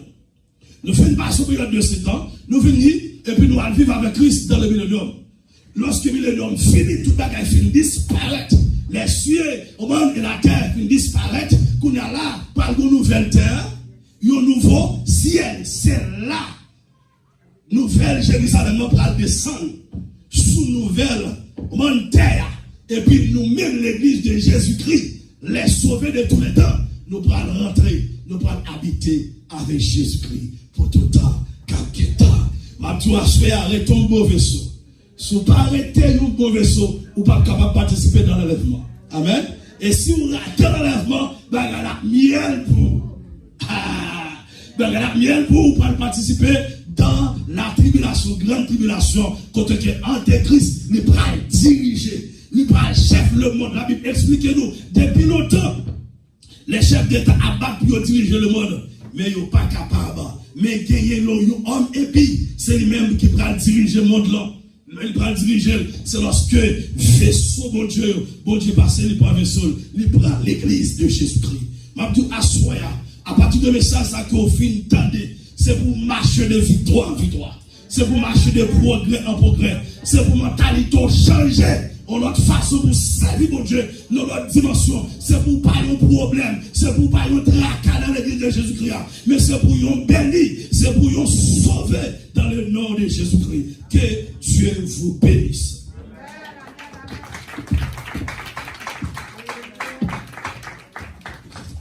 Nous faisons une passe au période de 7 ans, nous venons et puis nous allons vivre avec Christ dans le millénium. Lorsque le millénium finit, tout le monde finit disparaître. Les cieux, au monde et la terre finissent disparaître. Qu'on a là, par une nouvelle terre, un nouveau ciel. C'est là. Nouvelle Jérusalem pour descendre sous nouvelle monde terre. Et puis nous-mêmes, l'église de Jésus-Christ, les sauvés de tous les temps, nous pourrons rentrer, nous pourrons habiter avec Jésus-Christ pour tout temps, quelques temps. Ma toi, arrêtez un beau vaisseau. Si vous ne pas arrêter un bon vaisseau, vous ne pas capable de participer dans l'enlèvement. Amen. Et si vous ratez l'enlèvement, vous avez la miel pour. Vous avez la miel pour participer dans la tribulation, grande tribulation, côté que l'Antéchrist, il va diriger, il va chef le monde. La Bible explique-nous, depuis longtemps, les chefs d'État abattent pour diriger le monde, mais ils ne sont pas capables. Mais gagner l'homme et puis c'est lui-même qui va diriger le monde là. Il va diriger, c'est lorsque vaisseau, mon Dieu passe, il prend vaisseau, il prend l'église de Jésus-Christ. M'abdou assoya, à partir de message ça qu'on finit tendez, c'est pour marcher de victoire en victoire. C'est pour marcher de progrès en progrès. C'est pour mentalité changer. On notre façon pour servir mon Dieu dans notre dimension. C'est pour pas un problème. C'est pour pas un tracas dans l'église de Jésus-Christ. Mais c'est pour un béni. C'est pour un sauver dans le nom de Jésus-Christ. Que Dieu vous bénisse.